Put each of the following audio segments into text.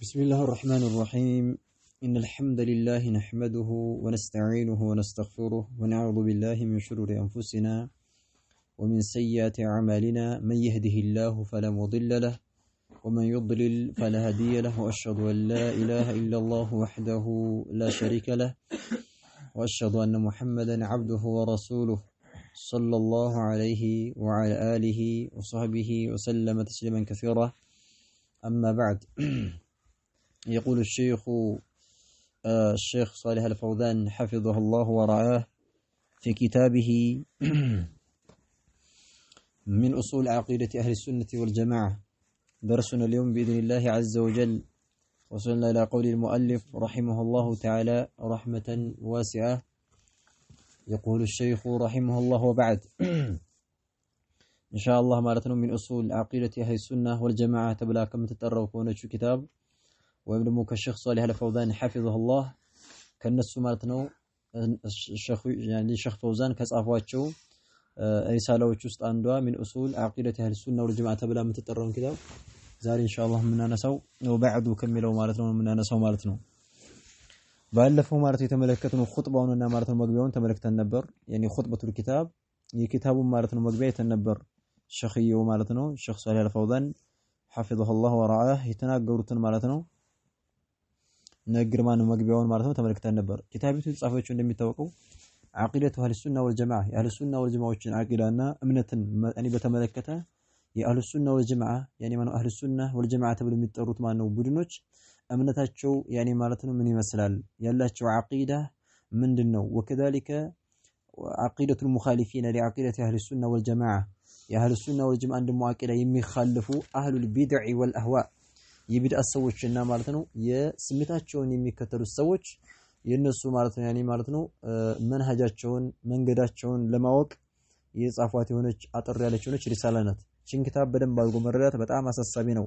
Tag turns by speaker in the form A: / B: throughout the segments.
A: بسم الله الرحمن الرحيم إن الحمد لله نحمده ونستعينه ونستغفره ونعوذ بالله من شرور أنفسنا ومن سيئات أعمالنا من يهده الله فلا مضل له ومن يضلل فلا هادي له وأشهد أن لا إله إلا الله وحده لا شريك له وأشهد أن محمدا عبده ورسوله صلى الله عليه وعلى آله وصحبه وسلم تسليما كثيرا أما بعد يقول الشيخ صالح الفوزان حفظه الله ورعاه في كتابه من أصول عقيدة أهل السنة والجماعة درسنا اليوم بإذن الله عز وجل وصلنا إلى قول المؤلف رحمه الله تعالى رحمة واسعة يقول الشيخ رحمه الله وبعد إن شاء الله مالتنا من أصول عقيدة أهل السنة والجماعة تبلا كم تتطرق ونشو كتاب ወይም ደግሞ ከሼክ ሷሊህ አልፈውዛን ሐፊዘሁላህ ከነሱ ማለት ነው ሼክ ፈውዛን ከጻፏቸው ሪሳላዎች ውስጥ አንዷ من اصول عقيده اهل السنه والجماعه ተብላ የምትጠራውን ኪታብ ዛሬ ኢንሻአላህ የምናነሳው ነው بعد ከሚለው ማለት ነው የምናነሳው ማለት ነው ባለፈው ማለት የተመለከተው ኹጥባውንና ማለት ነው መግቢያውን ተመለክተን ነበር يعني ኹጥበቱል ኪታብ የኪታቡን ማለት ነው መግቢያ የተን ነበር ሼኽየው ማለት ነው ሼክ ሷሊህ አልፈውዛን ሐፊዘሁላህ ወራአህ የተናገሩትን ማለት ነው ነግርማን መግቢያውን ማለት ነው ተመልክተን ነበር ኪታቢቱ ጻፈችው እንደሚታወቀው አቂደቱ አህለ ሱና ወልጀማዓ የአህለ ሱና ወልጀማዓዎችን አቂዳና እምነትን እኔ በተመለከተ የአህለ ሱና ወልጀማዓ ያኔ ማነው አህለ ሱና ወልጀማዓ ተብለው የሚጠሩት ማነው ቡድኖች እምነታቸው ያኔ ማለት ነው ምን ይመስላል ያላቸው አቂዳ ምንድነው ወከذلك عقيده المخالفين لعقيده اهل السنه والجماعه የአህለ ሱና ወልጀማዓ እንደሞ አቂዳ የሚخالፉ اهل البدع والاهواء የቢድዓ ሰዎችና ማለት ነው የስሜታቸውን የሚከተሉ ሰዎች የነሱ ማለት ነው ያኔ ማለት ነው መንሃጃቸውን መንገዳቸውን ለማወቅ የጻፏት የሆነች አጥር ያለች የሆነች ሪሳላ ናት ቺን ኪታብ በደንብ አድርጎ መረዳት በጣም አሳሳቢ ነው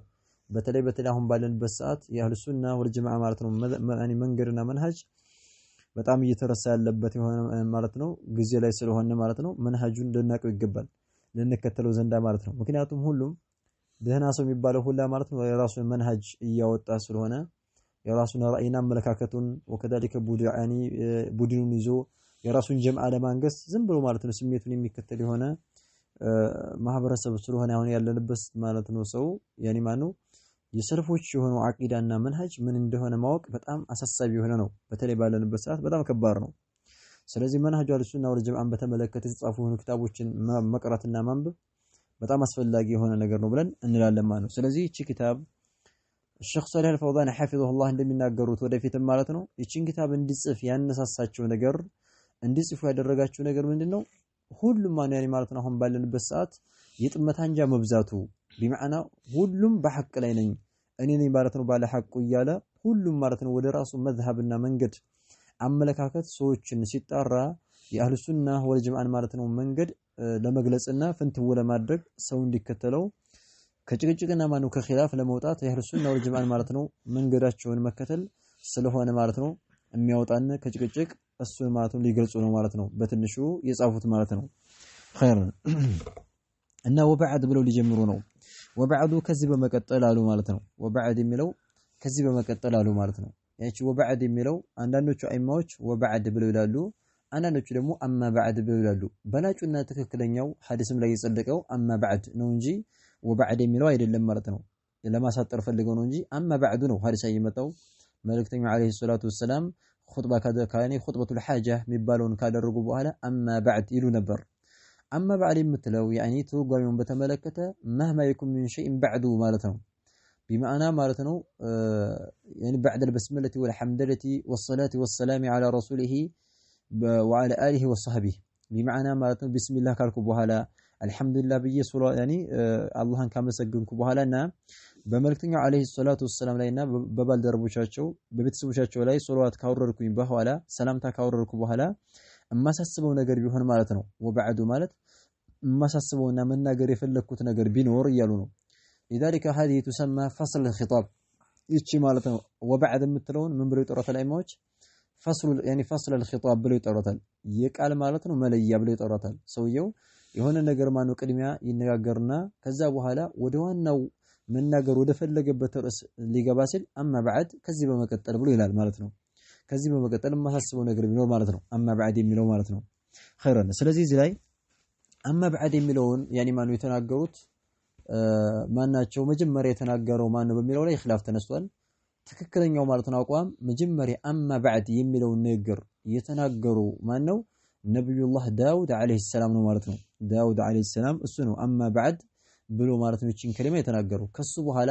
A: በተለይ አሁን ባለንበት ሰዓት የአህሉ ሱና ወልጀማዓ ማለት ነው ያኔ መንገድና መንሃጅ በጣም እየተረሳ ያለበት የሆነ ማለት ነው ጊዜ ላይ ስለሆነ ማለት ነው መንሃጁን ልናቀው ይገባል ልንከተለው ዘንዳ ማለት ነው ምክንያቱም ሁሉም ደህና ሰው የሚባለው ሁላ ማለት ነው የራሱን መንሃጅ እያወጣ ስለሆነ የራሱን ራእይና አመለካከቱን ወከዳሊከ ቡድኑን ይዞ የራሱን ጀምዓ ለማንገስ ዝም ብሎ ማለት ነው ስሜቱን የሚከተል የሆነ ማህበረሰብ ስለሆነ አሁን ያለንበት ማለት ነው ሰው ያኒ ማነው የሰልፎች የሆነው አቂዳና መንሃጅ ምን እንደሆነ ማወቅ በጣም አሳሳቢ የሆነ ነው በተለይ ባለንበት ሰዓት በጣም ከባድ ነው ስለዚህ መንሃጁ አልሱና ወልጀማዓን በተመለከተ የተጻፉ ኪታቦችን መቅራትና ማንበብ በጣም አስፈላጊ የሆነ ነገር ነው ብለን እንላለን ማለት ነው ስለዚህ እቺ ኪታብ ሼክ ሷሊህ አልፈውዛን ሐፊዘሁላህ እንደሚናገሩት ወደፊትም ማለት ነው እቺን ኪታብ እንዲጽፍ ያነሳሳቸው ነገር እንዲጽፉ ያደረጋቸው ነገር ምንድነው ሁሉም ማን ያኔ ማለት ነው አሁን ባለንበት ሰዓት የጥመት አንጃ መብዛቱ በማዕና ሁሉም በሐቅ ላይ ነኝ እኔ ነኝ ማለት ነው ባለ ሐቁ እያለ ሁሉም ማለት ነው ወደ ራሱ መዝሐብና መንገድ አመለካከት ሰዎችን ሲጣራ የአህሉ ሱና ወልጀማዓን ማለት ነው መንገድ ለመግለጽና ፍንትው ለማድረግ ሰው እንዲከተለው ከጭቅጭቅና ማኑ ከኺላፍ ለመውጣት የአህሉ ሱና ወልጀማዓን ማለት ነው መንገዳቸውን መከተል ስለሆነ ማለት ነው የሚያወጣን ከጭቅጭቅ እሱን ማለት ነው ሊገልጹ ነው ማለት ነው በትንሹ የጻፉት ማለት ነው ኸይር እና ወበዕድ ብለው ሊጀምሩ ነው ወበዕዱ ከዚህ በመቀጠል አሉ ማለት ነው ወበዕድ የሚለው ከዚህ በመቀጠል አሉ ማለት ነው ያቺ ወበዕድ የሚለው አንዳንዶቹ አይማዎች ወበዕድ ብለው ይላሉ አንዳንዶቹ ደግሞ አማ بعد ብለው ይላሉ በላጩና ትክክለኛው ሐዲስም ላይ የጸደቀው አማ بعد ነው እንጂ ወበዕድ የሚለው አይደለም ማለት ነው ለማሳጠር ፈልገው ነው እንጂ አማ بعد ነው ሐዲስ አይመጣው መልእክተኛው አለይሂ ሰላቱ ወሰለም ኹጥባ ካኔ ኹጥበቱል ሐጃ የሚባለውን ካደረጉ በኋላ አማ بعد ይሉ ነበር አማ بعد የምትለው ያኒ ትርጓሜውን በተመለከተ مهما يكن من شيء بعد ማለት ነው بمعنى ማለት ነው يعني بعد البسمله والحمدله والصلاه والسلام على رسوله وعلى آله وصحبه بمعنى ማለት ነው ቢስሚላህ ካልኩ በኋላ አልহামዱሊላህ ብዬ ያኒ አላህን ካመሰግንኩ በኋላና በመልእክተኛው አለይሂ ሰላቱ ወሰለም ላይና በባልደረቦቻቸው በቤተሰቦቻቸው ላይ ሶላዋት ካወረድኩኝ በኋላ ሰላምታ ካወረድኩ በኋላ የማሳስበው ነገር ቢሆን ማለት ነው ወበዕዱ ማለት የማሳስበውና መናገር የፈለኩት ነገር ቢኖር እያሉ ነው لذلك هذه تسمى فصل الخطاب ይቺ ማለት ነው ወበዕድ የምትለውን ምን ብለው ይጠራታል አይማዎች فصل الخطاب ብለው ይጠራታል የቃል ማለት ነው መለያ ብለው ይጠራታል ሰውየው የሆነ ነገር ማነው ቅድሚያ ይነጋገርና ከዛ በኋላ ወደ ዋናው መናገር ወደ ፈለገበት ርዕስ ሊገባ ሲል አማ በዕድ ከዚህ በመቀጠል ብሎ ይላል ማለት ነው። ከዚህ በመቀጠል የማሳስበው ነገር ቢኖር ማለት ነው አማ በዕድ የሚለው ማለት ነው። ኸይረን ስለዚህ እዚህ ላይ አማ በዕድ የሚለውን ያኔ ማነው የተናገሩት ማናቸው መጀመሪያ የተናገረው ማን ነው በሚለው ላይ ኺላፍ ተነስቷል። ትክክለኛው ማለት ነው አቋም መጀመሪያ አማ በዕድ የሚለውን ንግግር የተናገሩ ማን ነው? ነብዩላህ ዳውድ አለይሂ ሰላም ነው ማለት ነው። ዳውድ አለይሂ ሰላም እሱ ነው አማ በዕድ ብሎ ማለት ነው እቺን ከሊማ የተናገሩ። ከሱ በኋላ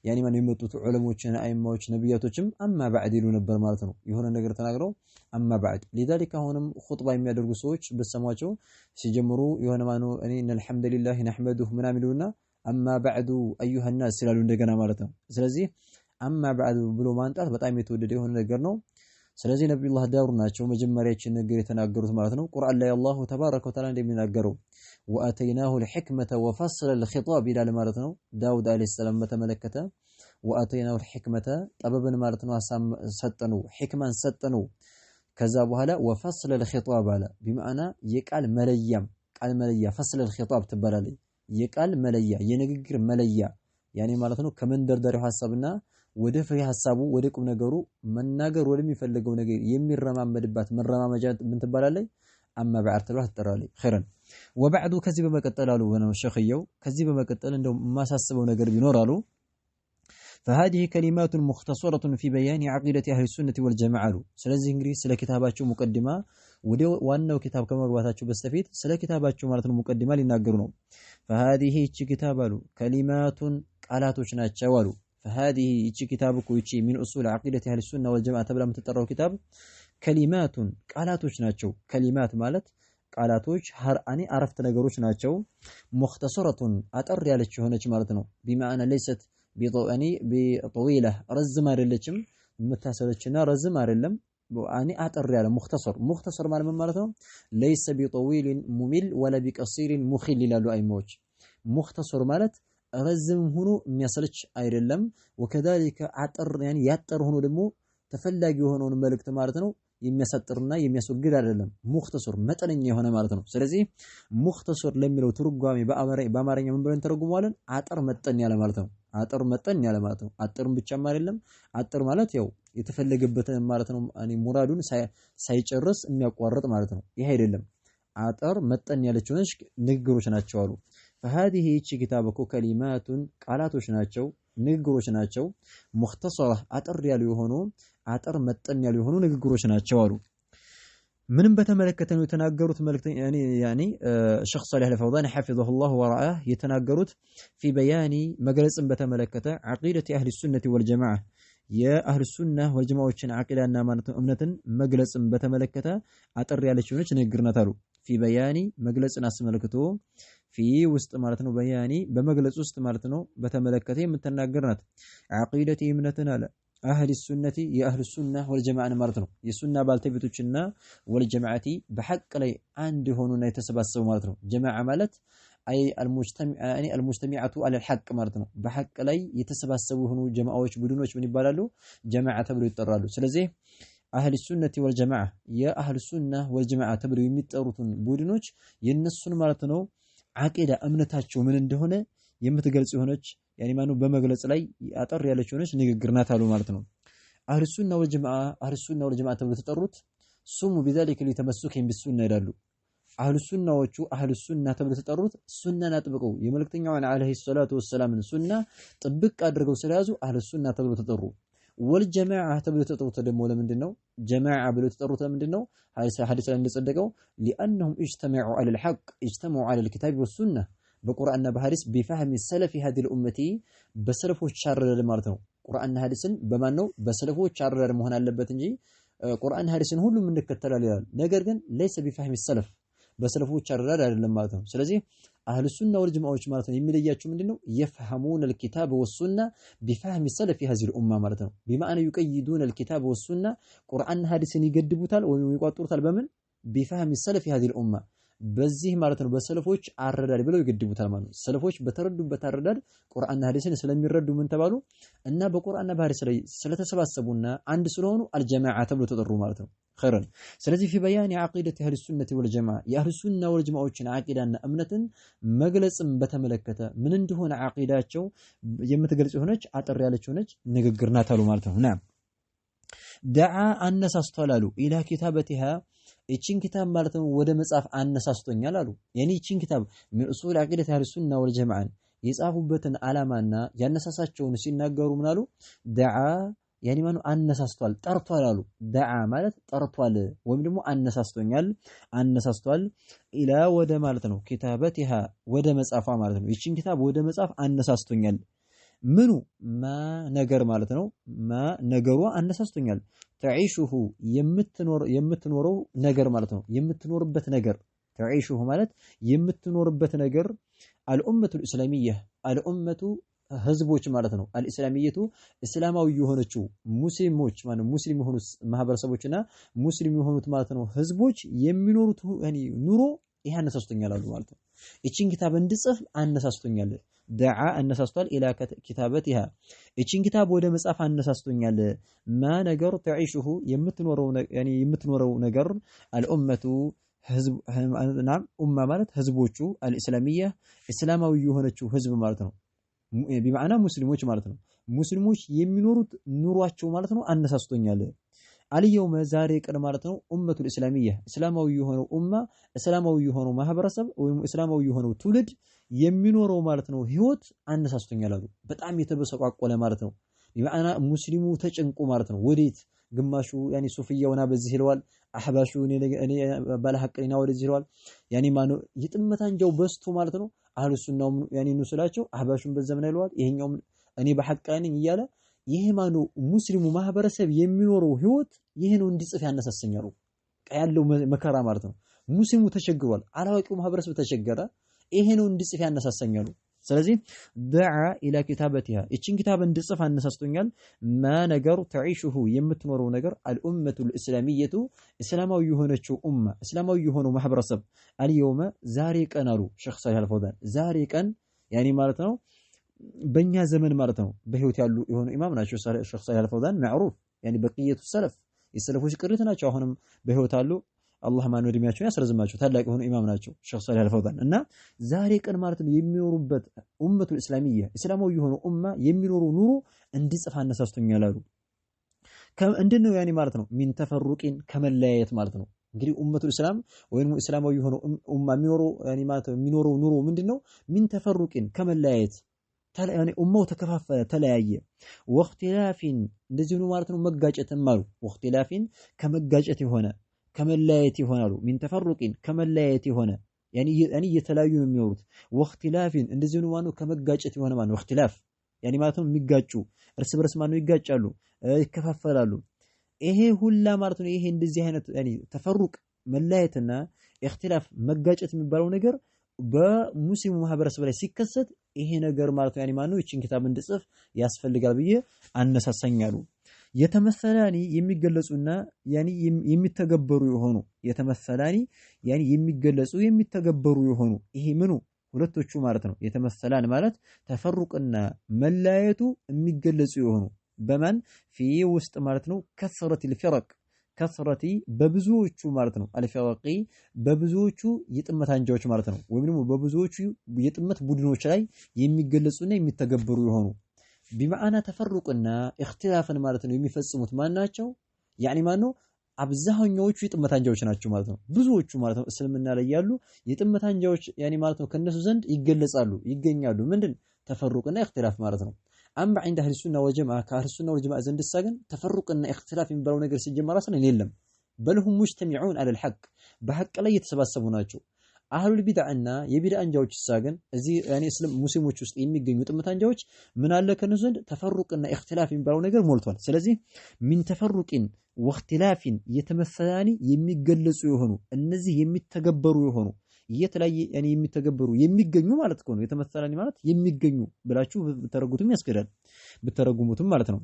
A: ያኔ ማን የመጡት ዑለሞችና አይማዎች ነብያቶችም አማ በዕድ ይሉ ነበር ማለት ነው። የሆነ ነገር ተናግረው አማ በዕድ لذلك አሁንም ኹጥባ የሚያደርጉ ሰዎች በሰማቸው ሲጀምሩ የሆነ ማኑ እኔ አልሐምዱሊላህ ነህመዱሁ ምናምን ይሉና አማ በዕዱ አዩሃ الناس ስላሉ እንደገና ማለት ነው። ስለዚህ አማ በዕድ ብሎ ማንጣት በጣም የተወደደ የሆነ ነገር ነው። ስለዚህ ነብዩላህ ዳውድ ናቸው መጀመሪያችን ነገር የተናገሩት ማለት ነው። ቁርአን ላይ አላሁ ተባረከ ወተዓላ እንደሚናገረው ወአተይናሁ الحكمة وفصل الخطاب ይላል ማለት ነው። ዳውድ አለይሂ ሰላም በተመለከተ ወአተይናሁ الحكمة ጥበብን ማለት ነው ሰጠነው ሕክማን ሰጠነው። ከዛ በኋላ ወፈصل الخطاب አለ بمعنى የቃል መለያም ቃል መለያ فصل الخطاب ትባላለች። የቃል መለያ የንግግር መለያ ያኔ ማለት ነው ከመንደርደሪያው ሐሳብና ወደ ፍሬ ሐሳቡ ወደ ቁም ነገሩ መናገር ወደሚፈልገው ነገር የሚረማመድባት መረማመጃ ምን ትባላለች? አማ በዕድ ተብላ ትጠራለች። ኸይረን ወበዕዱ ከዚህ በመቀጠል አሉ ነው ሸኽየው ከዚህ በመቀጠል እንደው ማሳስበው ነገር ቢኖር አሉ فهذه كلمات مختصرة في بيان عقيدة أهل السنة والجماعة ስለዚህ እንግዲህ ስለ ኪታባቸው ሙቀዲማ ወደ ዋናው ኪታብ ከመግባታቸው በስተፊት ስለ ኪታባቸው ማለት ነው ሙቀዲማ ሊናገሩ ነው። فهذه እቺ ኪታብ አሉ كلمات ቃላቶች ናቸው አሉ። فهذه እቺ ኪታብ እኮ እቺ من أصول عقيدة أهل السنة والجماعة ተብላ የምትጠራው ኪታብ كلمات ቃላቶች ናቸው። كلمات ማለት ቃላቶች ሀርአኒ አረፍተ ነገሮች ናቸው። ሙኽተሰረቱን አጠር ያለች ሆነች ማለት ነው። بمعنى ليست بطويلة ረዝም አይደለችም የምታሰለችና ረዝም አይደለም አኒ አጠር ያለ ሙኽተሰር ማለት ምን ማለት ነው? ليس بطويل ممل ولا بقصير مخل ይላሉ አይማዎች። ሙኽተሰር ማለት ረዝም ሆኖ የሚያሰለች አይደለም። وكذلك አጠር ያኒ ያጠር ሆኖ ደግሞ ተፈላጊ የሆነውን መልእክት ማለት ነው የሚያሳጥርና የሚያስወግድ አይደለም። ሙኽተሰር መጠነኛ የሆነ ማለት ነው። ስለዚህ ሙኽተሰር ለሚለው ትርጓሜ በአማርኛ ምን ብለን ተረጉመዋለን? አጠር መጠን ያለ ማለት ነው። አጠር መጠን ያለ ማለት ነው። አጠርም ብቻም አይደለም። አጠር ማለት ያው የተፈለገበትን ማለት ነው እኔ ሙራዱን ሳይጨርስ የሚያቋርጥ ማለት ነው። ይሄ አይደለም። አጠር መጠን ያለች ሆነች ንግግሮች ናቸው አሉ። فهذه እቺ ኪታብ እኮ ከሊማቱን ቃላቶች ናቸው ንግግሮች ናቸው። ሙኽተሰራ አጠር ያሉ የሆኑ አጠር መጠን ያሉ የሆኑ ንግግሮች ናቸው አሉ። ምንም በተመለከተ ነው የተናገሩት መልእክተኛ ያኔ ሸኽ ሷሊህ አልፈውዛን ሐፊዘሁላህ ወረአህ የተናገሩት في بيان መግለጽን በተመለከተ عقيدة أهل السنة والجماعة የአህሉ ሱና ወልጀማዎችን አቂዳና ማለት ነው እምነትን መግለጽን በተመለከተ አጠር ያለች ሆነች ንግግር ናት አሉ። في بيان መግለጽን አስመልክቶ في ውስጥ ማለት ነው በያኒ በመግለጽ ውስጥ ማለት ነው በተመለከተ የምትናገር ናት። عقيدة እምነትን አለ አህል ሱነቲ የአህሉ ሱና ወልጀማዓን ማለት ነው የሱና ባልተቤቶችና ወልጀማዓቲ በሐቅ ላይ አንድ ሆኑና የተሰባሰቡ ማለት ነው። ጀማዓ ማለት አይ አልሙጅተሚዓቱ አለል ሐቅ ማለት ነው። በሐቅ ላይ የተሰባሰቡ የሆኑ ጀማዓዎች ቡድኖች ምን ይባላሉ? ጀማዓ ተብለው ይጠራሉ። ስለዚህ አህል ሱነቲ ወልጀማዓ የአህል ሱና ወልጀማዓ ተብለው የሚጠሩትን ቡድኖች የነሱን ማለት ነው አቂዳ እምነታቸው ምን እንደሆነ የምትገልጽ የሆነች ያኔ ማነው በመግለጽ ላይ አጠር ያለች ሆነች ንግግር ናት አሉ ማለት ነው። አህሉ ሱና ወልጀማዓ ተብለው ተጠሩት ሱሙ بذلك لتمسكهم بالسنة ይላሉ። አህሉ ሱናዎቹ አህሉ ሱና ተብለው ተጠሩት ሱናን አጥብቀው የመልእክተኛውን አለይሂ ሰላቱ ወሰላምን ሱና ጥብቅ አድርገው ስለያዙ አህሉ ሱና ተብለው ተጠሩ። ወልጀማዓ ተብለው ተጠሩት ደግሞ ለምንድን ነው? ጀማዓ ብለው ተጠሩት ለምንድን ነው? ሐዲስ ላይ እንደጸደቀው لأنهم اجتمعوا على الحق اجتمعوا على الكتاب والسنة በቁርአንና በሐዲስ بفهم السلف هذه الأمة በሰለፎች አረዳድ ማለት ነው። ቁርአንና ሐዲስን በማን ነው? በሰለፎች አረዳድ መሆን አለበት እንጂ ቁርአን ሐዲስን ሁሉም እንከተላለን ይላል። ነገር ግን ليس بفهم السلف በሰለፎች አረዳድ አይደለም ማለት ነው። ስለዚህ አህሉ ሱና ወልጀማዓዎች ማለት ነው የሚለያቸው ምንድነው? يفهمون الكتاب والسنة بفهم السلف هذه الأمة ማለት ነው። بمعنى يقيدون الكتاب والسنة ቁርአንና ሐዲስን ይገድቡታል ወይም ይቋጥሩታል በምን? بفهم السلف هذه الأمة በዚህ ማለት ነው በሰለፎች አረዳድ ብለው ይገድቡታል ማለት ነው። ሰለፎች በተረዱበት አረዳድ ቁርአንና ሐዲስን ስለሚረዱ ምን ተባሉ እና በቁርአንና በሐዲስ ላይ ስለተሰባሰቡና አንድ ስለሆኑ አልጀማዓ ተብሎ ተጠሩ ማለት ነው። ኸይረን ስለዚህ في بيان عقيدة أهل السنة والجماعة የአህሉ ሱና ወልጀማዓዎችን አቂዳና እምነትን መግለጽም በተመለከተ ምን እንደሆነ አቂዳቸው የምትገልጽ ሆነች አጠር ያለች ሆነች ንግግር ናት አሉ ማለት ነው። ናም ደዓ አነሳስቷል ኢላ ኪታበቲሃ እቺን ኪታብ ማለት ነው ወደ መጻፍ አነሳስቶኛል አሉ። የኔ እቺን ኪታብ ምን ኡሱል አቂደት አህሉ ሱና ወልጀማዓን የጻፉበትን ዓላማና ያነሳሳቸውን ሲናገሩ ምን አሉ? ደዓ ያኒ ማኑ አነሳስቷል ጠርቷል አሉ። ደዓ ማለት ጠርቷል ወይም ደግሞ አነሳስቷል ኢላ ወደ ማለት ነው ኪታበቲሃ ወደ መጻፏ ማለት ነው። እቺን ኪታብ ወደ መጻፍ አነሳስቶኛል ምኑ ማ ነገር ማለት ነው። ማ ነገሯ አነሳስቶኛል ተዒሹሁ የምትኖረው ነገር ማለት ነው። የምትኖርበት ነገር ተዒሹሁ ማለት የምትኖርበት ነገር አልኡመቱ ልእስላሚያ አልኡመቱ ህዝቦች ማለት ነው። አልእስላሚየቱ እስላማዊ የሆነችው ሙስሊሞች ማለት ሙስሊም የሆኑት ማህበረሰቦችና ሙስሊም የሆኑት ማለት ነው ህዝቦች የሚኖሩት ኑሮ ይሄ አነሳስቶኛል አሉ ማለት ነው። እቺን ኪታብ እንድጽፍ አነሳስቶኛል ደዓ አነሳስቷል ኢላ ኪታበቲሃ እቺን ኪታብ ወደ መጻፍ አነሳስቶኛል ማ ነገር ተዒሹሁ የምትኖረው ነገር አልኡመቱ ህዝብ ኡማ ማለት ህዝቦቹ አልእስላሚያ እስላማዊ የሆነችው ህዝብ ማለት ነው። ቢማዕና ሙስሊሞች ማለት ነው። ሙስሊሞች የሚኖሩት ኑሯቸው ማለት ነው አነሳስቶኛል አልየውመ ዛሬ ቀን ማለት ነው ኡመቱል እስላሚያ እስላማዊ የሆነው ኡማ እስላማዊ የሆነው ማህበረሰብ ወይም እስላማዊ የሆነው ትውልድ የሚኖረው ማለት ነው ህይወት አነሳስቶኛል አሉ። በጣም የተበሰቋቆለ ማለት ነው። ቢማዕና ሙስሊሙ ተጨንቆ ማለት ነው ወዴት ግማሹ ያኒ ሱፍያውና በዚህ ይለዋል አህባሹ እኔ ባለሐቅና ወደዚህ ይለዋል ያኒ ማኑ ይጥመታንጃው በስቶ ማለት ነው። አህሉ ሱናው ያኒ ንሱላቸው አህባሹን በዘመና ይለዋል ይሄኛው እኔ በሐቅኝ እያለ ይሄ ማኑ ሙስሊሙ ማህበረሰብ የሚኖረው ህይወት ይሄ ነው እንዲጽፍ ያነሳሰኛሉ። ያለው መከራ ማለት ነው። ሙስሊሙ ተቸግሯል፣ አላዋቂው ማህበረሰብ ተቸገረ፣ ይሄ ነው እንዲጽፍ ያነሳሰኛሉ። ስለዚህ ደዓ ኢላ ኪታበቲሃ እቺን ኪታብ እንድጽፍ አነሳስቶኛል ማ ነገር ተዒሹሁ የምትኖረው ነገር አልኡመቱል እስላሚየቱ እስላማዊ የሆነችው ኡማ እስላማዊ የሆነው ማህበረሰብ አልየውመ ዛሬ ቀን አሉ ሼኽ ሳሊህ አልፈውዛን ዛሬ ቀን ያኒ ማለት ነው በእኛ ዘመን ማለት ነው በህይወት ያሉ የሆኑ ኢማም ናቸው። ሼኽ ሳሊህ አልፈውዛን ማዕሩፍ ያኒ በቅየቱ ሰለፍ የሰለፎች ቅሪት ናቸው። አሁንም በህይወት አሉ። አላህ ማን ወድሚያቸው ያስረዝማቸው ታላቅ የሆኑ ኢማም ናቸው ሼኽ ሳሊህ አልፈውዛን እና ዛሬ ቀን ማለት ነው የሚኖሩበት ኡመቱል እስላሚያ እስላማዊ የሆኑ ኡማ የሚኖሩ ኑሮ እንዲጽፍ አነሳስቶኛል አሉ። እንደነው ያኒ ማለት ነው ሚን ተፈሩቂን ከመለያየት ማለት ነው። እንግዲህ ኡመቱል እስላም ወይም እስላማዊ የሆኑ ኡማ የሚኖረው ያኒ ማለት ነው የሚኖረው ኑሮ ምንድነው ሚን ተፈሩቂን ከመለያየት ያኒ ኡማው ተከፋፈለ ተለያየ። ወእኽቲላፊን እንደዚህ ነው ማለት ነው መጋጨትም አሉ። ወእኽቲላፊን ከመጋጨት የሆነ ከመለያየት ይሆናሉ። ሚን ተፈሩቂን ከመለያየት የሆነ ያኒ የተለያዩ ነው የሚኖሩት። ወእኽቲላፊን እንደዚህ ነው ማለት ነው ከመጋጨት የሆነ ማለት ነው። እኽቲላፍ ያኒ ማለት ነው የሚጋጩ እርስ በርስ ማለት ነው ይጋጫሉ፣ ይከፋፈላሉ። ይሄ ሁላ ማለት ነው ይሄ እንደዚህ አይነት ያኒ ተፈሩቅ መለያየትና እኽቲላፍ መጋጨት የሚባለው ነገር በሙስሊሙ ማህበረሰብ ላይ ሲከሰት ይሄ ነገር ማለት ነው ያኒ ማለት ነው እቺን ኪታብ እንድጽፍ ያስፈልጋል ብዬ አነሳሳኛሉ። የተመሰላኒ የሚገለጹና ያኒ የሚተገበሩ የሆኑ የተመሰላኒ ያኒ የሚገለጹ የሚተገበሩ የሆኑ ይሄ ምኑ ሁለቶቹ ማለት ነው። የተመሰላን ማለት ተፈሩቅና መለያየቱ የሚገለጹ የሆኑ በማን ፊ ውስጥ ማለት ነው ከስረት الفرق ከስረቲ በብዙዎቹ ማለት ነው አልፈዋቂ በብዙዎቹ የጥመት አንጃዎች ማለት ነው። ወይም ደግሞ በብዙዎቹ የጥመት ቡድኖች ላይ የሚገለጹና የሚተገበሩ የሆኑ ቢማዕና ተፈሩቅና እኽቲላፍን ማለት ነው የሚፈጽሙት ማናቸው ያኒ ማነው አብዛኛዎቹ የጥመት አንጃዎች ናቸው ማለት ነው። ብዙዎቹ ማለት ነው እስልምና ላይ ያሉ የጥመት አንጃዎች ያኒ ማለት ነው ከነሱ ዘንድ ይገለጻሉ ይገኛሉ። ምንድን ተፈሩቅና እኽቲላፍ ማለት ነው። አማ عند اهل السنه والجماعه كاهل السنه والجماعه ዘንድ ሳገን ተፈሩቅና እኽቲላፍ የሚባለው ነገር ሲጀመር አሰን የለም። በልሁም ሙጅተሚዑን على الحق በሐቅ ላይ የተሰባሰቡ ናቸው። አህሉል ቢድዓና የቢድዓ አንጃዎች ሳገን እዚህ ያኒ እስላም ሙስሊሞች ውስጥ የሚገኙ ጥመት አንጃዎች ምን አለ ከነሱ ዘንድ ተፈሩቅና እኽቲላፍ የሚባለው ነገር ሞልቷል። ስለዚህ ሚን ተፈሩቅን ወእኽቲላፊን የተመሰላኒ የሚገለጹ የሆኑ እነዚህ የሚተገበሩ የሆኑ የተለያየ ያኒ የሚተገበሩ የሚገኙ ማለት ነው። የተመሰላኒ ማለት የሚገኙ ብላችሁ ብትረጉሙትም ያስገዳል ብትረጉሙትም ማለት ነው።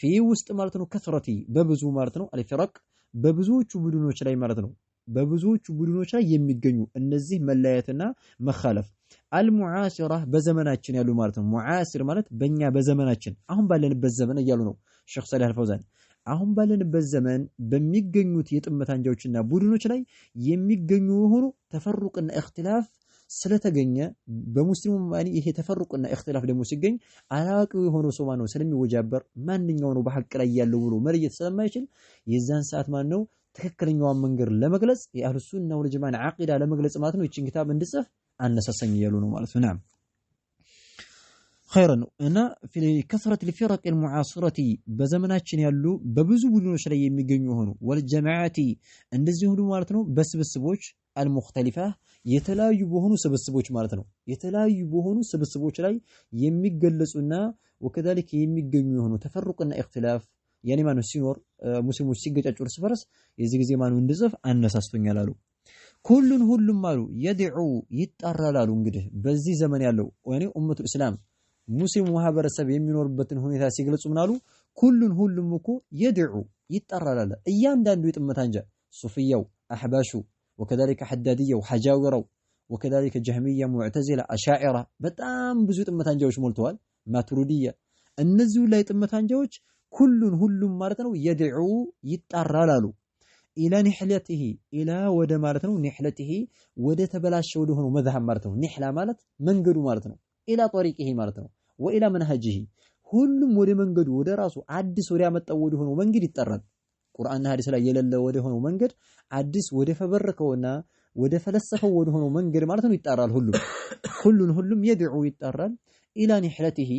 A: ፊ ውስጥ ማለት ነው ከስረቲ በብዙ ማለት ነው አልፈረቅ በብዙዎቹ ቡድኖች ላይ ማለት ነው በብዙዎቹ ቡድኖች ላይ የሚገኙ እነዚህ መለያየትና መኻለፍ አልሙዓሲራ በዘመናችን ያሉ ማለት ነው። ሙዓሲር ማለት በእኛ በዘመናችን አሁን ባለንበት ዘመን እያሉ ነው ሼኽ ሰሊህ አልፈውዛን። አሁን ባለንበት ዘመን በሚገኙት የጥመት አንጃዎችና ቡድኖች ላይ የሚገኙ የሆኑ ተፈሩቅና እክትላፍ ስለተገኘ በሙስሊሙ ማኒ ይሄ ተፈሩቅና እክትላፍ ደግሞ ሲገኝ አላቂው የሆነው ሰው ማነው ስለሚወጃበር ማንኛው ነው በሐቅ ላይ ያለው ብሎ መለየት ስለማይችል የዛን ሰዓት ማን ነው ትክክለኛውን መንገድ ለመግለጽ የአህሉ ሱና ወል ጀማዓ ዓቂዳ ለመግለጽ ማለት ነው ይችን ኪታብ እንድጽፍ አነሳሳኝ እያሉ ነው ማለት ነው። ናም ኸይረን እና في كثرة الفرق المعاصرة በዘመናችን ያሉ በብዙ ቡድኖች ላይ የሚገኙ ሆኑ ወልጀማዓቲ እንደዚህ ሁሉ ማለት ነው በስብስቦች አልሙኽተሊፋ የተለያዩ በሆኑ ስብስቦች ማለት ነው የተለያዩ በሆኑ ስብስቦች ላይ የሚገለጹና ወከዛሊክ የሚገኙ የሆኑ ተፈሩቅና እክትላፍ ያኔ ማነው ሲኖር ሙስሊሞች ሲገጫጩ እርስ በርስ የዚህ ጊዜ ማነው እንድጽፍ አነሳስቶኛል አሉ። ኩሉን ሁሉም አሉ የድዑ ይጣራላሉ። እንግዲህ በዚህ ዘመን ያለው ወኔ ኡመቱ እስላም ሙስሊም ማህበረሰብ የሚኖርበትን ሁኔታ ሲገልጹ ምን አሉ? ኩሉን ሁሉም እኮ የድዑ ይጣራላል። እያንዳንዱ የጥመት አንጃ ሱፊያው፣ አህባሹ ወከዛሊከ ሐዳዲያው፣ ሐጃዊራው ወከዛሊከ ጀህሚያ፣ ሙዕተዚላ፣ አሻዒራ በጣም ብዙ ጥመት አንጃዎች ሞልተዋል። ማቱሪዲያ እነዚሁ ላይ ጥመት አንጃዎች ኩሉን ሁሉም ማለት ነው የድዑ ይጣራላሉ ኢላ ኒሕለቲሂ ኢላ ወደ ማለት ነው ኒሕለቲሂ ወደ ተበላሸው ወደ ሆነው መዝሀብ ማለት ነው። ኒሕላ ማለት መንገዱ ማለት ነው። ኢላ ጠሪቂሂ ማለት ነው። ወኢላ መንሀጂሂ ሁሉም ወደ መንገዱ ወደ ራሱ አዲስ ወደ ያመጣው ወደ ሆነው መንገድ ይጠራል። ቁርአንና ሐዲስ ላይ የሌለ ወደ ሆነው መንገድ አዲስ ወደ ፈበረከውና ወደ ፈለሰፈው ወደ ሆነው መንገድ ማለት ነው ይጣራል። ሁሉም የድዑ ይጣራል ኢላ ኒሕለቲሂ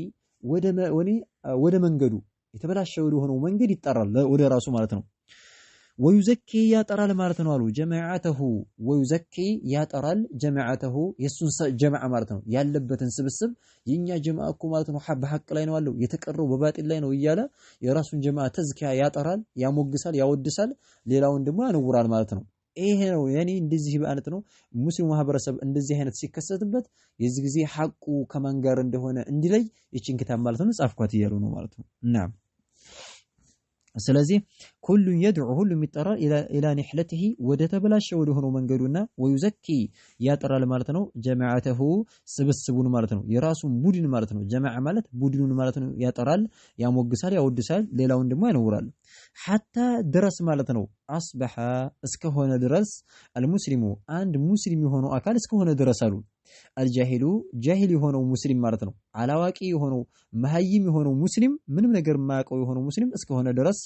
A: ወደ መንገዱ የተበላሸው ወደ ሆነው መንገድ ይጣራል ወደ ራሱ ማለት ነው። ወዩዘኪ ያጠራል ማለት ነው አሉ ጀማዓተሁ ወዩዘኪ ያጠራል ጀማዓተሁ የሱን ጀማዓ ማለት ነው ያለበትን ስብስብ የኛ ጀማዓ እኮ ማለት ነው በሐቅ ላይ ነው አለው የተቀረው በባጢል ላይ ነው እያለ የራሱን ጀማዓ ተዝኪያ ያጠራል፣ ያሞግሳል፣ ያወድሳል፣ ሌላውን ደግሞ ያነውራል ማለት ነው። ይሄ ነው ያኔ እንደዚህ ማለት ነው ሙስሊሙ ማህበረሰብ እንደዚህ አይነት ሲከሰትበት የዚህ ጊዜ ሐቁ ከማን ጋር እንደሆነ እንዲለይ ይችን ኪታብ ማለት ነው ጻፍኳት እያሉ ነው ማለት ነው። እና ስለዚህ ኩሉን የድዑ ሁሉም ይጠራል ኢላ ኒሕለቲሂ ወደ ተበላሸ ወደ ሆነው መንገዱና ወዩዘኪ ያጠራል ማለት ነው ጀማዓተሁ ስብስቡን ማለት ነው የራሱን ቡድን ማለት ነው። ጀማዓ ማለት ቡድኑን ማለት ነው ያጠራል፣ ያሞግሳል፣ ያወድሳል፣ ሌላውን ደግሞ ያነውራል። ሐታ ድረስ ማለት ነው አስበሐ እስከሆነ ድረስ አልሙስሊሙ አንድ ሙስሊም የሆነው አካል እስከሆነ ድረስ አሉ አልጃሂሉ ጃሂል የሆነው ሙስሊም ማለት ነው አላዋቂ የሆነው መሀይም የሆነው ሙስሊም ምንም ነገር የማያውቀው የሆነው ሙስሊም እስከሆነ ድረስ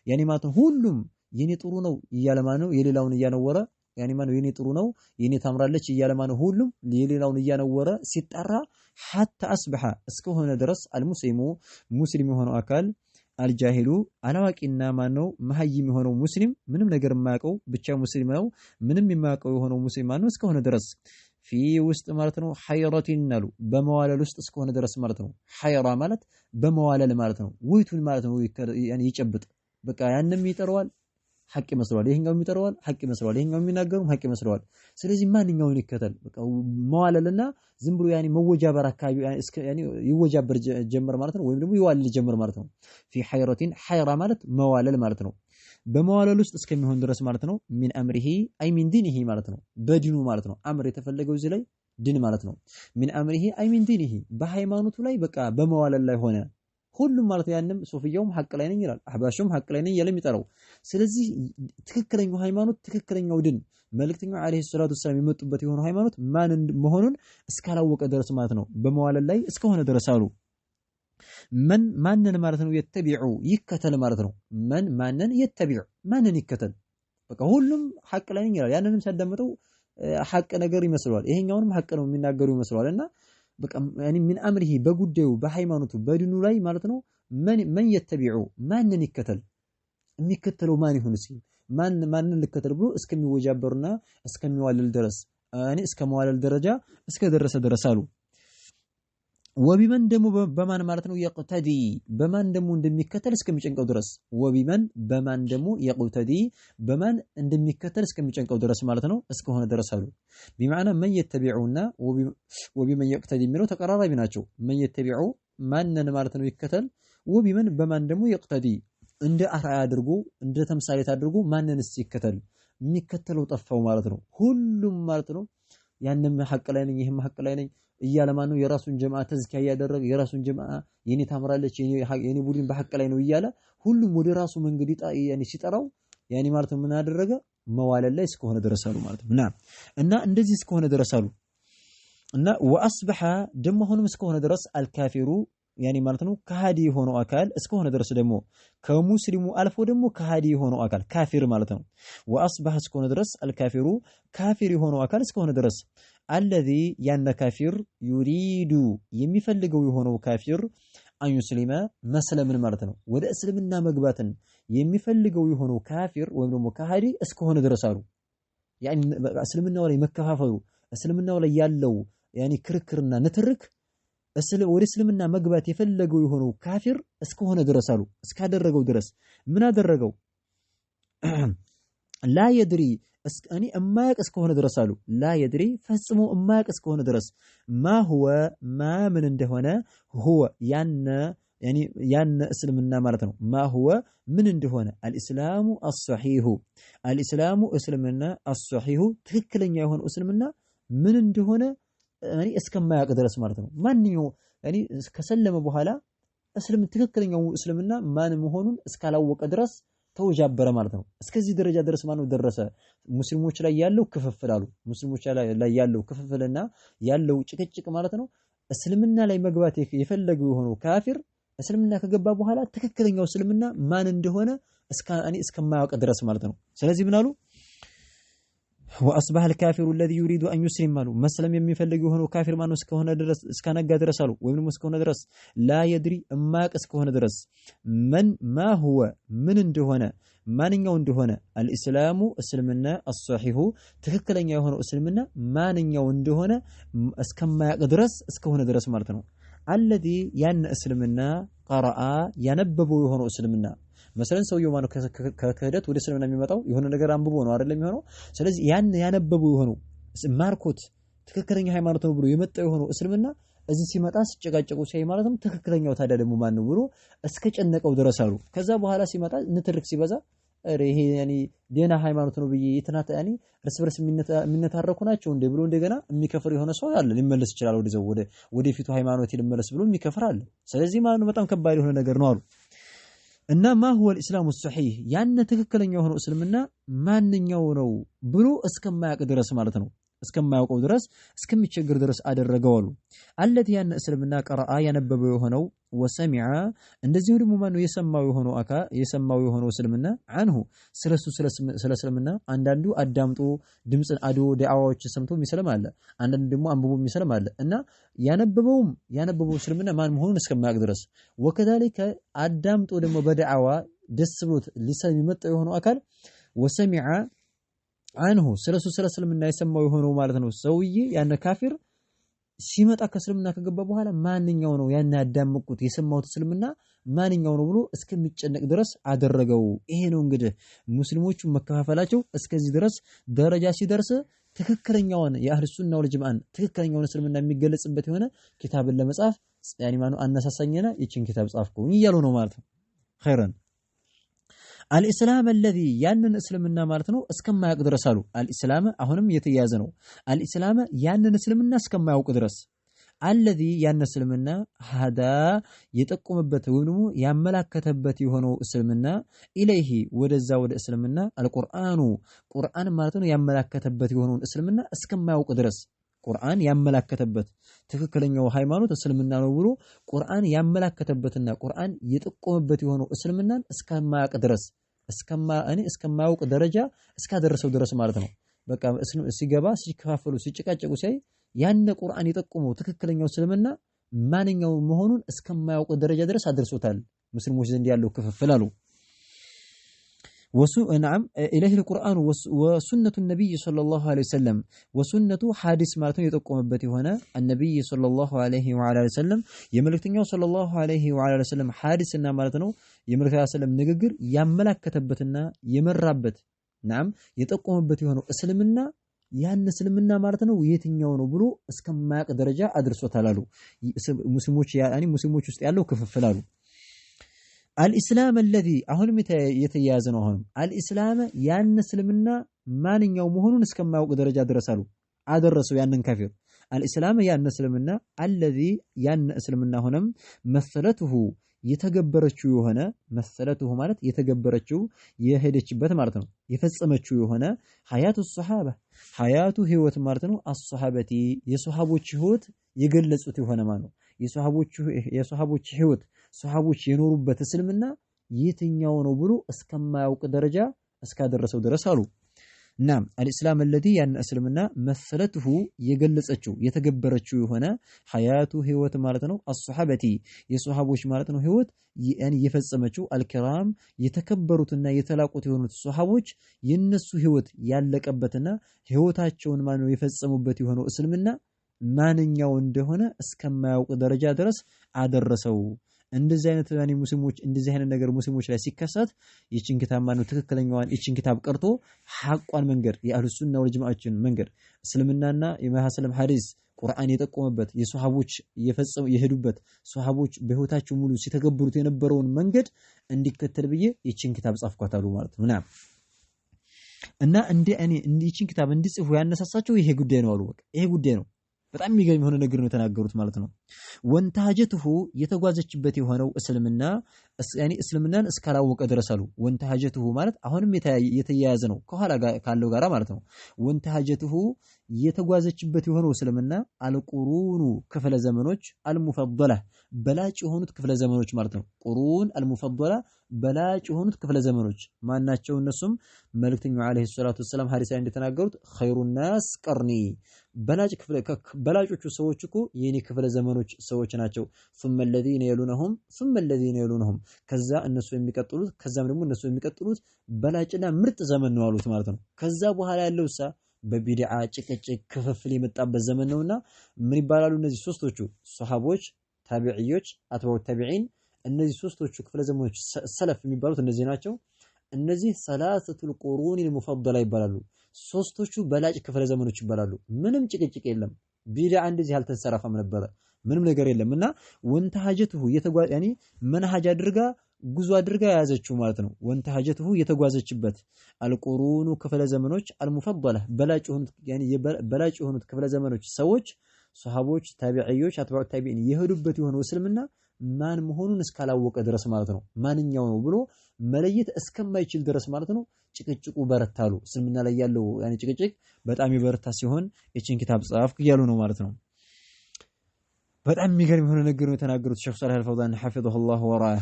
A: ያኔ ማለት ነው ሁሉም የኔ ጥሩ ነው እያለ ማለት ነው የሌላውን እያነወረ ያኔ ማለት ነው የኔ ጥሩ ነው የኔ ታምራለች እያለ ማለት ነው ሁሉም የሌላውን እያነወረ ሲጣራ ሐታ አስበሐ እስከሆነ ድረስ አልሙስሊሙ ሙስሊም የሆነው አካል አልጃሂሉ አላዋቂና ማነው መሀይም የሆነው ሙስሊም ምንም ነገር የማያውቀው ብቻ ሙስሊም ነው ምንም የማያውቀው የሆነው ሙስሊም ማነው እስከሆነ ድረስ ፊ ውስጥ ማለት ነው ሐይረቲን አሉ በመዋለል ውስጥ እስከሆነ ድረስ ማለት ነው። ሐይራ ማለት በመዋለል ማለት ነው። ውይቱን ማለት ነው ያኔ ይጨብጥ በቃ ያንንም ይጠራዋል ሐቅ ይመስለዋል፣ ይሄኛውም ይጠራዋል ሐቅ ይመስለዋል፣ ይሄኛው የሚናገሩም ሐቅ ይመስለዋል። ስለዚህ ማንኛውን ይከተል በቃ መዋለልና ዝም ብሎ ያኔ መወጃበር አካባቢ ያኔ ይወጃበር ጀመር ማለት ነው ወይም ደግሞ ይዋልል ጀመር ማለት ነው። ፊ ሐይረቲን ሐይራ ማለት መዋለል ማለት ነው። በመዋለል ውስጥ እስከሚሆን ድረስ ማለት ነው። ሚን አምሪሂ አይ ሚን ዲኒሂ ማለት ነው በዲኑ ማለት ነው። አምር የተፈለገው እዚህ ላይ ዲን ማለት ነው። ሚን አምሪሂ አይ ሚን ዲኒሂ በሃይማኖቱ ላይ በቃ በመዋለል ላይ ሆነ ሁሉም ማለት ያንም ሶፊያውም ሐቅ ላይ ነኝ ይላል፣ አህባሹም ሐቅ ላይ ነኝ ያለ የሚጠራው። ስለዚህ ትክክለኛው ሃይማኖት ትክክለኛው ዲን መልእክተኛው አለይሂ ሰላቱ ወሰላም የመጡበት የሆነው ሃይማኖት ማን መሆኑን እስካላወቀ ድረስ ማለት ነው በመዋለል ላይ እስከሆነ ድረስ አሉ ማንን ማለት ነው የተቢዑ ይከተል ማለት ነው። ማንን የተቢዑ ማንን ይከተል በቃ ሁሉም ሐቅ ላይ ነኝ ይላል። ያንንም ሲያዳምጠው ሐቅ ነገር ይመስለዋል፣ ይሄኛውንም ሐቅ ነው የሚናገሩ ይመስለዋል። እና በቃ ያኒ ምን አምሪሂ በጉዳዩ በሃይማኖቱ በዲኑ ላይ ማለት ነው ማን የተቢዑ ማንን ይከተል የሚከተለው ማን ይሁን እስኪ ማንን ልከተል ብሎ እስከሚወጃበርና እስከሚዋለል ድረስ ያኒ እስከመዋለል ደረጃ እስከደረሰ ድረስ አሉ። ወቢመን ደግሞ በማን ማለት ነው የቅተዲ በማን ደግሞ እንደሚከተል እስከሚጨንቀው ድረስ ወቢመን በማን ደግሞ የቅተዲ በማን እንደሚከተል እስከሚጨንቀው ድረስ ማለት ነው እስከሆነ ድረስ አሉ። بمعنى من يتبعونا وبمن يقتدي የሚለው ተቀራራቢ ናቸው። من يتبعو ማንን ማለት ነው ይከተል ወቢመን በማን ደግሞ يقتدي እንደ አርአያ አድርጎ እንደ ተምሳሌት አድርጎ ማንንስ ይከተል የሚከተለው ጠፋው ማለት ነው ሁሉም ማለት ነው ያንንም ሐቅ ላይ ነኝ ይሄም ሐቅ ላይ ነኝ እያለ ማን ነው የራሱን ጀማዓ ተዝኪያ ያደረገ የራሱን ጀማዓ የኔ ታምራለች የኔ ቡድን በሐቅ ላይ ነው እያለ ሁሉም ወደ ራሱ መንገድ ያኔ ሲጠራው ያኔ ማለት ምን አደረገ መዋለል ላይ እስከሆነ ድረስ አሉ ማለት ነው እና እንደዚህ እስከሆነ ድረስ አሉ እና ወአስበሐ ደሞ ሆኖም እስከሆነ ድረስ አልካፊሩ ያኔ ማለት ነው ከሃዲ የሆነው አካል እስከሆነ ድረስ ደግሞ ከሙስሊሙ አልፎ ደግሞ ከሃዲ የሆነው አካል ካፊር ማለት ነው ወአስበሐ እስከሆነ ድረስ አልካፊሩ ካፊር የሆነው አካል እስከሆነ ድረስ الذي ያን ካፊር يريد የሚፈልገው የሆነው ካፊር አን ሙስሊማ መስለምን ማለት ነው ወደ እስልምና መግባትን የሚፈልገው የሆነው ካፊር ወይም ደግሞ ከሃዲ እስከሆነ ድረስ አሉ ያኒ እስልምናው ላይ መከፋፈሉ እስልምናው ላይ ያለው ያኒ ክርክርና ንትርክ ወደ እስልምና መግባት የፈለገው የሆነው ካፊር እስከሆነ ድረስ አሉ እስካደረገው ድረስ ምን አደረገው ላ የድሪ እኔ እማያቅ እስከሆነ ድረስ አሉ ላ የድሪ ፈጽሞ እማያቅ እስከሆነ ድረስ ማ ሁወ ማ ምን እንደሆነ ሁወ ያን እስልምና ማለት ነው ማ ሁወ ምን እንደሆነ አልእስላሙ አስሰሂሁ አልእስላሙ እስልምና አስሰሂሁ ትክክለኛ የሆነ እስልምና ምን እንደሆነ እኔ እስከማያቅ ድረስ ማለት ነው ማንኛው እኔ ከሰለመ በኋላ ትክክለኛው እስልምና ማን መሆኑን እስካላወቀ ድረስ ተወጃበረ ማለት ነው እስከዚህ ደረጃ ድረስ ማን ነው ደረሰ ሙስሊሞች ላይ ያለው ክፍፍል አሉ ሙስሊሞች ላይ ያለው ክፍፍልና ያለው ጭቅጭቅ ማለት ነው እስልምና ላይ መግባት የፈለገው የሆነው ካፊር እስልምና ከገባ በኋላ ትክክለኛው እስልምና ማን እንደሆነ እስከማያውቅ ድረስ ማለት ነው ስለዚህ ምን አሉ وأصبح الكافر الذي يريد أن يسلم ماله مسلم يميفلق يهونه كافر مانو اسكهونه درس اسكنقا درسالو ومن مسكهونه درس لا يدري أماك اسكهونه درس من ما هو من اندهونه ما نيو اندهونه الإسلام اسلمنا الصحيح تككلن يهونه اسلمنا ما نيو اندهونه اسكما درس اسكهونه درس مالتنو الذي ين اسلمنا قرأ ينببو يهونه اسلمنا مثلا ሰውየው ማነው ከክህደት ወደ እስልምና የሚመጣው የሆነ ነገር አንብቦ ነው አይደለም የሚሆነው ስለዚህ ያን ያነበቡ የሆነው ማርኮት ትክክለኛ ሃይማኖት ነው ብሎ የመጣው የሆነው እስልምና እዚህ ሲመጣ ሲጨቃጨቁ ሲያይ ማለትም ትክክለኛው ታዲያ ደግሞ ማን ነው ብሎ እስከጨነቀው ድረስ አሉ ከዛ በኋላ ሲመጣ ንትርክ ሲበዛ ይሄ ያኒ ዴና ሃይማኖት ነው ብዬ የተናተ ያኒ እርስ በርስ የሚነታረኩ ናቸው እንደ ብሎ እንደገና የሚከፍር የሆነ ሰው አለ ሊመለስ ይችላል ወደፊቱ ሃይማኖት ሊመለስ ብሎ የሚከፍር አለ ስለዚህ ማን ነው በጣም ከባድ የሆነ ነገር ነው አሉ እና ما هو الاسلام الصحيح ያን ትክክለኛው ሆኖ እስልምና ማንኛው ነው ብሎ እስከማያውቅ ድረስ ማለት ነው እስከማያውቀው ድረስ እስከሚቸገር ድረስ አደረገው አሉ አለት ያን እስልምና ቀራአ ያነበበው የሆነው ወሰሚዓ እንደዚሁ ደግሞ ማነው የሰማው የሆነው እስልምና አንሁ ስለሱ ስለ እስልምና አንዳንዱ አዳምጦ ድምጽን አዶ ዳዓዎች ሰምቶ የሚሰለም አለ አንዳንዱ ደግሞ አንብቦ የሚሰለም አለ እና ያነበበው እስልምና ማን መሆኑን እስከማያውቅ ድረስ ወከዛሊከ አዳምጦ ደግሞ በዳዓዋ ደስ ብሎት ሊሰም የመጣው የሆነው አካል ወሰሚዓ አንሁ ስለሱ ስለ እስልምና የሰማው የሆነው ማለት ነው ሰውዬ ያን ካፊር ሲመጣ ከእስልምና ከገባ በኋላ ማንኛው ነው ያን ያዳመቁት የሰማው እስልምና ማንኛው ነው ብሎ እስከሚጨነቅ ድረስ አደረገው ይሄ ነው እንግዲህ ሙስሊሞቹ መከፋፈላቸው እስከዚህ ድረስ ደረጃ ሲደርስ ትክክለኛውን የአህሉ ሱና ወል ጀማዓን ትክክለኛውን እስልምና የሚገለጽበት የሆነ ኪታብን ለመጻፍ ያኒ ማነው አነሳሳኝና ይችን ኪታብ ጻፍኩኝ እያሉ ነው ማለት ነው ኸይረን الاسلام الذي ያንን እስልምና ማለት ነው እስከማያውቅ ድረስ አሉ الاسلام አሁንም የተያዘ ነው الاسلام ያንን እስልምና እስከማያውቅ ድረስ الذي ያን እስልምና هذا የጠቆመበት ወይም ደግሞ ያመላከተበት የሆነው እስልምና ኢለይሂ ወደዛ ወደ እስልምና ቁርአን ማለት ነው ያመላከተበት የሆነው እስልምና እስከማያውቅ ድረስ ቁርአን ያመላከተበት ትክክለኛው ሃይማኖት እስልምና ነው ብሎ ቁርአን ያመላከተበትና ቁርአን የጠቆመበት የሆነው እስልምናን እስከማያውቅ ድረስ እስከማያውቅ ደረጃ እስካደረሰው ድረስ ማለት ነው በቃ ሲገባ ሲከፋፈሉ ሲጨቃጨቁ ሲያይ ያን ቁርአን የጠቆመው ትክክለኛው እስልምና ማንኛው መሆኑን እስከማያውቅ ደረጃ ድረስ አድርሶታል ሙስሊሞች ዘንድ ያለው ክፍፍል አሉ نعم إليه القرآن وسنة النبي صلى الله عليه وسلم وسنة حادث مالتون يتقوم بتي هنا النبي صلى الله عليه وعلى وسلم يملكتنيو صلى الله عليه وعلى وسلم حادثنا مالتنو يملك عليه وسلم نغغر يملك كتبتنا يمرابت نعم يتقوم بتي هنا اسلمنا ያን እስልምና ማለት ነው የትኛው ነው ብሎ እስከማያውቅ ደረጃ አድርሶታል አሉ ሙስሊሞች ውስጥ ያለው ክፍፍል አሉ الإسلام الذي أهون يتيازن أهون الإسلام ያን እስልምና ማንኛው መሆኑን እስከማያውቅ ደረጃ ድረሳሉ አደረሰው ያንን ካፊር الإسلام ያን እስልምና الذي ያን እስልምና ሆነም መሰለቱሁ የተገበረችው የሆነ መሰለቱሁ ማለት የተገበረችው የሄደችበት ማለት ነው የፈጸመችው የሆነ ሐያቱ ሱሐባ ሐያቱ ህይወት ማለት ነው አስሐበቲ የሱሐቦች ህይወት የገለጹት የሆነ ማለት ነው የሱሐቦች ህይወት ሱሐቦች የኖሩበት እስልምና የትኛው ነው ብሎ እስከማያውቅ ደረጃ እስካደረሰው ድረስ አሉ ናም الاسلام الذي ያን እስልምና መሰለቱሁ የገለጸችው የተገበረችው የሆነ ሐያቱ ህይወት ማለት ነው አስሐበቲ የሱሐቦች ማለት ነው ህይወት ያን የፈጸመችው አልከራም የተከበሩትና የተላቁት የሆኑት ሱሐቦች የነሱ ህይወት ያለቀበትና ህይወታቸውን ማለት ነው የፈጸሙበት የሆነው እስልምና ማንኛው እንደሆነ እስከማያውቅ ደረጃ ድረስ አደረሰው እንደዚህ አይነት ያኒ ሙስሊሞች እንደዚህ አይነት ነገር ሙስሊሞች ላይ ሲከሰት ይችን ኪታብ ማነው ትክክለኛዋን ይችን ኪታብ ቀርቶ ሐቋን መንገድ የአህሉ ሱና ወል ጀማዓችን መንገድ እስልምናና የመሐሰለም ሐዲስ ቁርአን የጠቆመበት የሱሐቦች የፈጸሙ የሄዱበት ሱሐቦች በህይወታቸው ሙሉ ሲተገብሩት የነበረውን መንገድ እንዲከተል ብዬ ይችን ኪታብ ጻፍኳታሉ ማለት ነው እና ይችን ኪታብ እንዲጽፉ ያነሳሳቸው ይሄ ጉዳይ ነው አሉ በቃ ይሄ ጉዳይ ነው በጣም የሚገርም የሆነ ነገር ነው የተናገሩት ማለት ነው ወንታጀቱሁ የተጓዘችበት የሆነው እስልምና ያኒ እስልምናን እስካላወቀ ድረስ አሉ ወንታጀቱሁ ማለት አሁንም የተያያዘ ነው ከኋላ ካለው ጋራ ማለት ነው ወንታጀቱሁ የተጓዘችበት የሆነው እስልምና አልቁሩኑ ክፍለ ዘመኖች አልሙፈደላ በላጭ የሆኑት ክፍለ ዘመኖች ማለት ነው ቁሩን አልሙፈደላ በላጭ የሆኑት ክፍለ ዘመኖች ማናቸው እነሱም መልእክተኛው አለይሂ ሰላቱ ወሰለም ሐዲስ ላይ እንደተናገሩት ኸይሩን ናስ ቀርኒ በላጮቹ ሰዎች እኮ የኔ ክፍለ ዘመኖች ሰዎች ናቸው ثم الذين يلونهم ثم الذين يلونهم ከዛ እነሱ የሚቀጥሉት ከዛም ደግሞ እነሱ የሚቀጥሉት በላጭና ምርጥ ዘመን ነው አሉት ማለት ነው ከዛ በኋላ ያለውሳ በቢድዓ ጭቅጭቅ ክፍፍል የመጣበት ዘመን ነውና ምን ይባላሉ እነዚህ ሶስቶቹ ሱሐቦች ታቢዒዎች አትባው ታቢዒን እነዚህ ሶስቶቹ ክፍለ ዘመኖች ሰለፍ የሚባሉት እነዚህ ናቸው እነዚህ ሰላሰቱል ቁሩን المفضله ይባላሉ ሶስቶቹ በላጭ ክፍለ ዘመኖች ይባላሉ ምንም ጭቅጭቅ የለም ቢድዓ እንደዚህ አልተንሰራፈም ነበር ምንም ነገር የለምና ወንተሐጀቱሁ ያኒ መንሃጅ አድርጋ ጉዞ አድርጋ ያዘችው ማለት ነው ወንተሐጀቱሁ የተጓዘችበት አልቁሩኑ ክፍለ ዘመኖች አልሙፈደለ በላጭ የሆኑት ክፍለ ዘመኖች ሰዎች ሱሐቦች ታቢዒዎች አትባዑ ታቢዒን የሄዱበት የሆነው እስልምና ማን መሆኑን እስካላወቀ ድረስ ማለት ነው ማንኛው ነው ብሎ መለየት እስከማይችል ድረስ ማለት ነው ጭቅጭቁ በረታሉ እስልምና ላይ ያለው ያኔ ጭቅጭቅ በጣም ይበረታ ሲሆን እቺን ኪታብ ጻፍኩ ይያሉ ነው ማለት ነው በጣም የሚገርም የሆነ ነገር ነው የተናገሩት ሼክ ሷሊህ አልፈውዛን حفظه الله وراه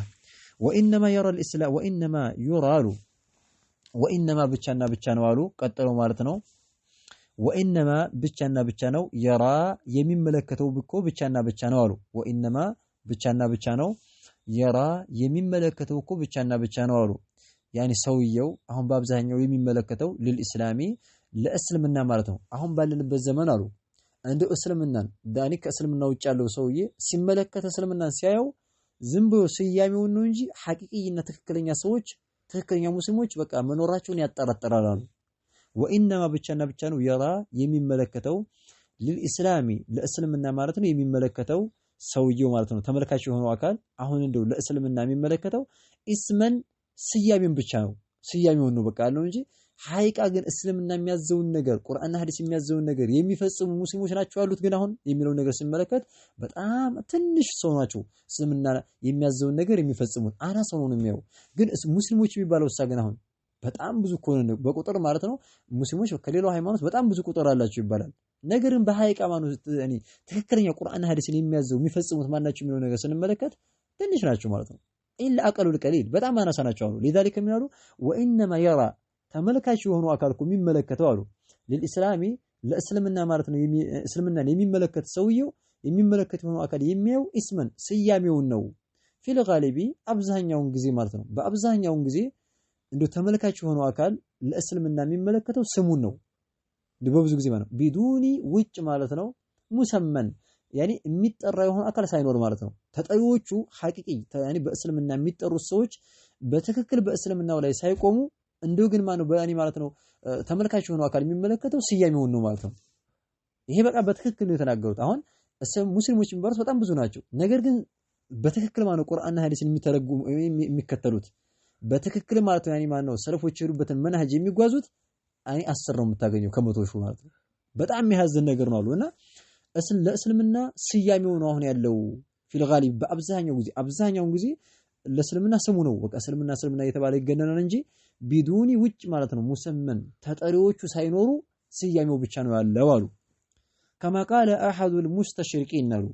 A: وانما يرى الاسلام وانما يرى وانما ብቻና ብቻ ነው አሉ ቀጥሎ ማለት ነው وانما ብቻና ብቻ ነው يرى የሚመለከተው ብኮ ብቻና ብቻ ነው አሉ وانما ብቻና ብቻ ነው يرى የሚመለከተው እኮ ብቻና ብቻ ነው አሉ ያኒ ሰውየው አሁን በአብዛኛው የሚመለከተው ለልእስላሚ ለእስልምና ማለት ነው አሁን ባለንበት ዘመን አሉ እንደ እስልምናን ዳኒ ከእስልምና ውጭ ያለው ሰውዬ ሲመለከተ እስልምናን ሲያየው ዝም ብሎ ስያሜውን ነው እንጂ ሐቂቂና ትክክለኛ ሰዎች ትክክለኛ ሙስሊሞች በቃ መኖራቸውን ያጠራጥራሉ ወኢንማ ብቻና ብቻ ነው يرى የሚመለከተው ለልእስላሚ ለእስልምና ማለት ነው የሚመለከተው ሰውየው ማለት ነው ተመልካች የሆነው አካል አሁን እንደው ለእስልምና የሚመለከተው ኢስመን ስያሜን ብቻ ነው ስያሜውን ነው በቃ አለው እንጂ ሐቂቃ ግን እስልምና የሚያዘውን ነገር ቁርአንና ሐዲስ የሚያዘውን ነገር የሚፈጽሙ ሙስሊሞች ናቸው ያሉት ግን አሁን የሚለው ነገር ሲመለከት በጣም ትንሽ ሰው ናቸው እስልምና የሚያዘውን ነገር የሚፈጽሙት አናሳ ነው የሚያው ግን ሙስሊሞች የሚባለው ግን አሁን በጣም ብዙ ኮነ በቁጥር ማለት ነው ሙስሊሞች ከሌላው ሃይማኖት በጣም ብዙ ቁጥር አላቸው ይባላል ነገርን በሐቂቃ ማለት ትክክለኛ ቁርአንና ሐዲስን የሚያዘው የሚፈጽሙት ማናቸው የሚለው ነገር ስንመለከት ትንሽ ናቸው ማለት ነው ኢላ አቀሉል ቀሊል በጣም አናሳ ናቸው አሉ لذلك የሚያሉ وانما يرى ተመልካች የሆኑ አካልኩ የሚመለከተው አሉ ለልእስላሚ ለእስልምና ማለት ነው እስልምናን የሚመለከት ሰውየው የሚመለከት የሆኑ አካል የሚያው እስመን ስያሜውን ነው ፊል ጋሊቢ አብዛኛውን ጊዜ ማለት ነው በአብዛኛውን ጊዜ እንደ ተመልካች የሆኑ አካል ለእስልምና የሚመለከተው ስሙን ነው በብዙ ጊዜ ማለት ነው ቢዱኒ ውጭ ማለት ነው ሙሰመን ያኒ የሚጠራ የሆነ አካል ሳይኖር ማለት ነው ተጠሪዎቹ ሐቂቂ ያኒ በእስልምና የሚጠሩት ሰዎች በትክክል በእስልምናው ላይ ሳይቆሙ እንደው ግን ማነው በያኒ ማለት ነው ተመልካች የሆነ አካል የሚመለከተው ስያሜውን ነው ማለት ነው ይሄ በቃ በትክክል ነው የተናገሩት አሁን ሙስሊሞች የሚባሉት በጣም ብዙ ናቸው ነገር ግን በትክክል ማለት ቁርአንና ሐዲስን የሚተረጉሙ የሚከተሉት በትክክል ማለት ነው። ያኒ ማን ነው ሰለፎች የሄዱበትን መንሃጅ የሚጓዙት አኒ 10 ነው የምታገኘው ከመቶሹ ማለት ነው። በጣም የሚያዝን ነገር ነው አሉና ለእስልምና ስያሜው ነው አሁን ያለው ፊል ጋሊብ በአብዛኛው ጊዜ ለእስልምና ስሙ ነው። በቃ እስልምና እየተባለ ይገነናል እንጂ ቢዱኒ ውጭ ማለት ነው ሙሰመን ተጠሪዎቹ ሳይኖሩ ስያሜው ብቻ ነው ያለው አሉ። ከማ ቃለ አሐዱል ሙስተሽሪቂን አሉ።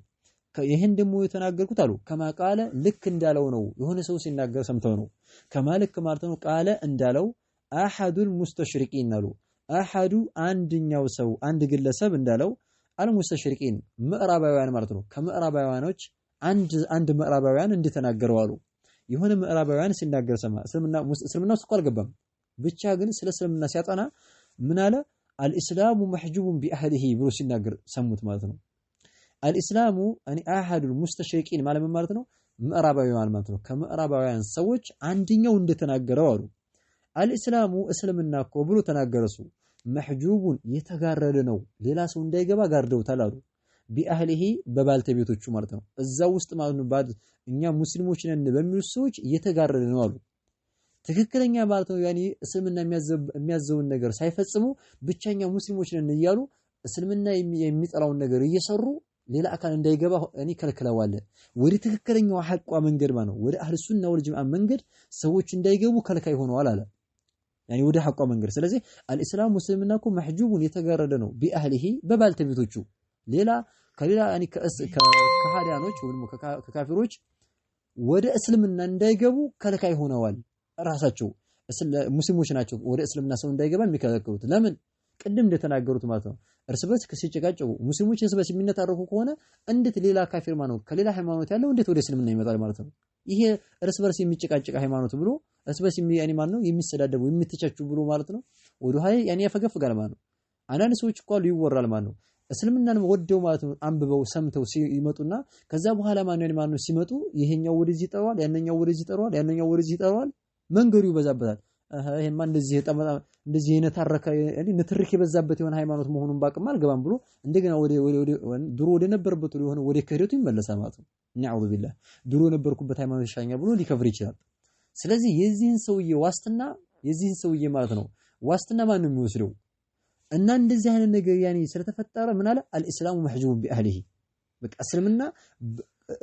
A: ይሄን ደግሞ የተናገርኩት አሉ ከማ ቃለ ልክ እንዳለው ነው። የሆነ ሰው ሲናገር ሰምተው ነው። ከማ ልክ ማለት ነው ቃለ እንዳለው አሐዱል ሙስተሽሪቂን አሉ። አሐዱ አንድኛው ሰው አንድ ግለሰብ እንዳለው አልሙስተሽሪቂን ምዕራባውያን ማለት ነው። ከምዕራባውያኖች አንድ ምዕራባውያን እንደተናገረው አሉ። የሆነ ምዕራባውያን ሲናገር ሰማ። እስልምና ውስጥ አልገባም ብቻ ግን ስለ እስልምና ሲያጠና ምን አለ አልኢስላሙ መሕጁቡን ቢአህሊሂ ብሎ ሲናገር ሰሙት ማለት ነው። አልኢስላሙ አኒ አሐዱል ሙስተሽሪቂን ማለት ነው ምዕራባውያን ማለት ነው። ከምዕራባውያን ሰዎች አንድኛው እንደተናገረው አሉ አልኢስላሙ እስልምና እኮ ብሎ ተናገረሱ መሕጁቡን የተጋረደ ነው። ሌላ ሰው እንዳይገባ ጋርደውታል አሉ። ቢአህሊሂ በባልተቤቶቹ ማለት ነው። እዛው ውስጥ ማለት ነው እኛ ሙስሊሞች ነን በሚሉ ሰዎች የተጋረደ ነው አሉ። ትክክለኛ ማለት ነው ያኒ እስልምና የሚያዘውን ነገር ሳይፈጽሙ ብቻኛ ሙስሊሞች ነን እያሉ እስልምና የሚጠላውን ነገር እየሰሩ ሌላ አካል እንዳይገባ እኔ ከልክለዋል። ወደ ትክክለኛው ሐቋ መንገድ ማለት ነው ወደ አህለ ሱና ወል ጀማዓ መንገድ ሰዎች እንዳይገቡ ከልካይ ሆነዋል አለ። ያኒ ወደ ሐቋ መንገድ ስለዚህ አልኢስላም ሙስሊምና እኮ መሕጁቡን የተጋረደ ነው ቢአህሊሂ በባልተቤቶቹ ሌላ ከሌላ ያኒ ከሃዲያኖች ወይም ከካፊሮች ወደ እስልምና እንዳይገቡ ከልካይ ሆነዋል። ራሳቸው ሙስሊሞች ናቸው ወደ እስልምና ሰው እንዳይገባ የሚከለክሉት። ለምን ቅድም እንደተናገሩት ማለት ነው እርስ በርስ ሲጨቃጨቁ ሙስሊሞች እርስ በርስ የሚነታረኩ ከሆነ እንዴት ሌላ ካፊር ማለት ነው ከሌላ ሃይማኖት ያለው እንዴት ወደ እስልምና ይመጣል ማለት ነው። ይሄ እርስ በርስ የሚጨቃጨቅ ሃይማኖት ብሎ እርስ በርስ ያኒ ማለት ነው የሚሰዳደቡ የሚተቻቹ ብሎ ማለት ነው ወደ ሀይ ያኒ ያፈገፍጋል ማለት ነው። አንዳንድ ሰዎች እኮ ይወራል ማለት ነው እስልምናን ወደው ማለት ነው አንብበው ሰምተው ሲመጡና ከዛ በኋላ ማለት ነው ሲመጡ ይሄኛው ወደዚህ ይጠራዋል ያንኛው ወደዚህ ይጠራዋል ያንኛው ወደዚህ ይጠራዋል መንገዱ ይበዛበታል። ይሄማ እንደዚህ የነታረከ እንዴ ንትርክ የበዛበት የሆነ ሃይማኖት መሆኑን ባቅም አልገባም ብሎ እንደገና ወደ ድሮ ወደ ነበርበት ወደ ክህደቱ ይመለሳል ማለት ነው። ነዑዙ ቢላህ ድሮ ነበርኩበት ሃይማኖት ይሻኛል ብሎ ሊከፍር ይችላል። ስለዚህ የዚህን ሰውዬ ማለት ነው ዋስትና ማን ነው የሚወስደው? እና እንደዚህ አይነት ነገር ያኒ ስለተፈጠረ ምን አለ አልኢስላሙ መሕጁቡን ቢአህሊሂ በቃ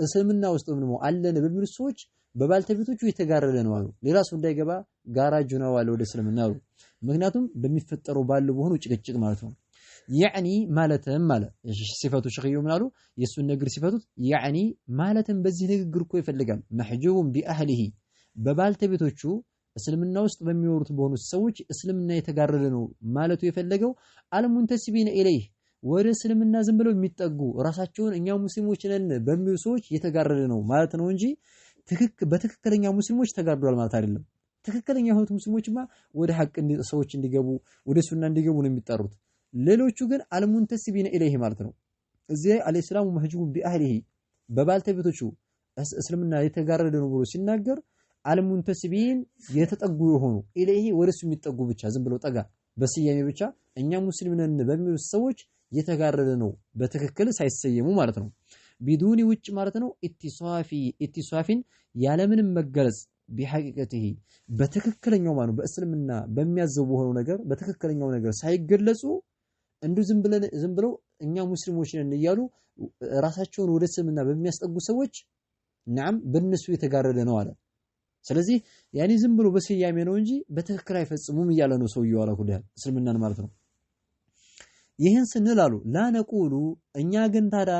A: እስልምና ውስጥ ነው አለን በሚሉ ሰዎች በባልተቤቶቹ የተጋረደ ነው አሉ። ሌላ ሰው እንዳይገባ ጋራጁ ነው አለ ወደ እስልምና አሉ። ምክንያቱም በሚፈጠረው ባለው በሆኑ ጭቅጭቅ ማለት ነው። ያኒ ማለትም ማለት ሲፈቱ ሸኺዩ ምን አሉ የሱን ነገር ሲፈቱት ያኒ ማለትም በዚህ ንግግር እኮ ይፈልጋል መሕጁቡን ቢአህሊሂ በባልተቤቶቹ እስልምና ውስጥ በሚኖሩት በሆኑ ሰዎች እስልምና የተጋረደ ነው ማለቱ የፈለገው አልሙንተሲቢነ ኢለይህ ወደ እስልምና ዝም ብለው የሚጠጉ ራሳቸውን እኛ ሙስሊሞች ነን በሚሉ ሰዎች የተጋረደ ነው ማለት ነው እንጂ በትክክለኛ ሙስሊሞች ተጋርዷል ማለት አይደለም። ትክክለኛ የሆኑት ሙስሊሞችማ ወደ ሐቅ ሰዎች እንዲገቡ ወደ ሱና እንዲገቡ ነው የሚጠሩት። ሌሎቹ ግን አልሙንተሲቢነ ኢለይህ ማለት ነው። እዚህ አልኢስላሙ መሕጁቡን ቢአህሊሂ በባልተቤቶቹ እስልምና የተጋረደ ነው ብሎ ሲናገር አልሙንተሲቢን የተጠጉ የሆኑ ኢለይሂ ወደሱ የሚጠጉ ብቻ ዝም ብለው ጠጋ በስያሜ ብቻ እኛ ሙስሊም ነን በሚሉት ሰዎች የተጋረደ ነው በትክክል ሳይሰየሙ ማለት ነው። ቢዱኒ ውጭ ማለት ነው ኢትሷፊን ያለምንም መገለጽ ቢሐቂቀቲሂ በትክክለኛው ማለት በእስልምና በሚያዘው በሆነው ነገር በትክክለኛው ነገር ሳይገለጹ እንዱ ዝም ብለው እኛ ሙስሊሞች ነን እያሉ ራሳቸውን ወደ እስልምና በሚያስጠጉ ሰዎች ናም በእነሱ የተጋረደ ነው አለ። ስለዚህ ያኒ ዝም ብሎ በስያሜ ነው እንጂ በትክክል አይፈጽሙም እያለ ነው ሰውየው አለ ሁሉ እስልምናን ማለት ነው። ይህን ስንል አሉ ላነቁሉ እኛ ግን ታዲያ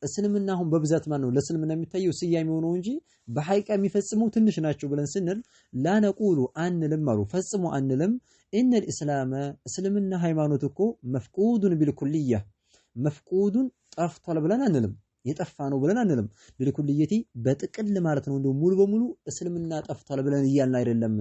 A: እስልምና አሁን በብዛት ማለት ነው ለእስልምና የሚታየው ስያሜው ነው እንጂ በሐቂቃ የሚፈጽሙ ትንሽ ናቸው ብለን ስንል ላነቁሉ አንልም አሉ ፈጽሙ አንልም ኢነል ኢስላም እስልምና ሃይማኖት እኮ መፍቁዱን ቢልኩልያ መፍቁዱን ጠፍቷል ብለን አንልም የጠፋ ነው ብለን አንልም ቢልኩልየቲ በጥቅል ማለት ነው እንደው ሙሉ በሙሉ እስልምና ጠፍቷል ብለን እያልን አይደለም።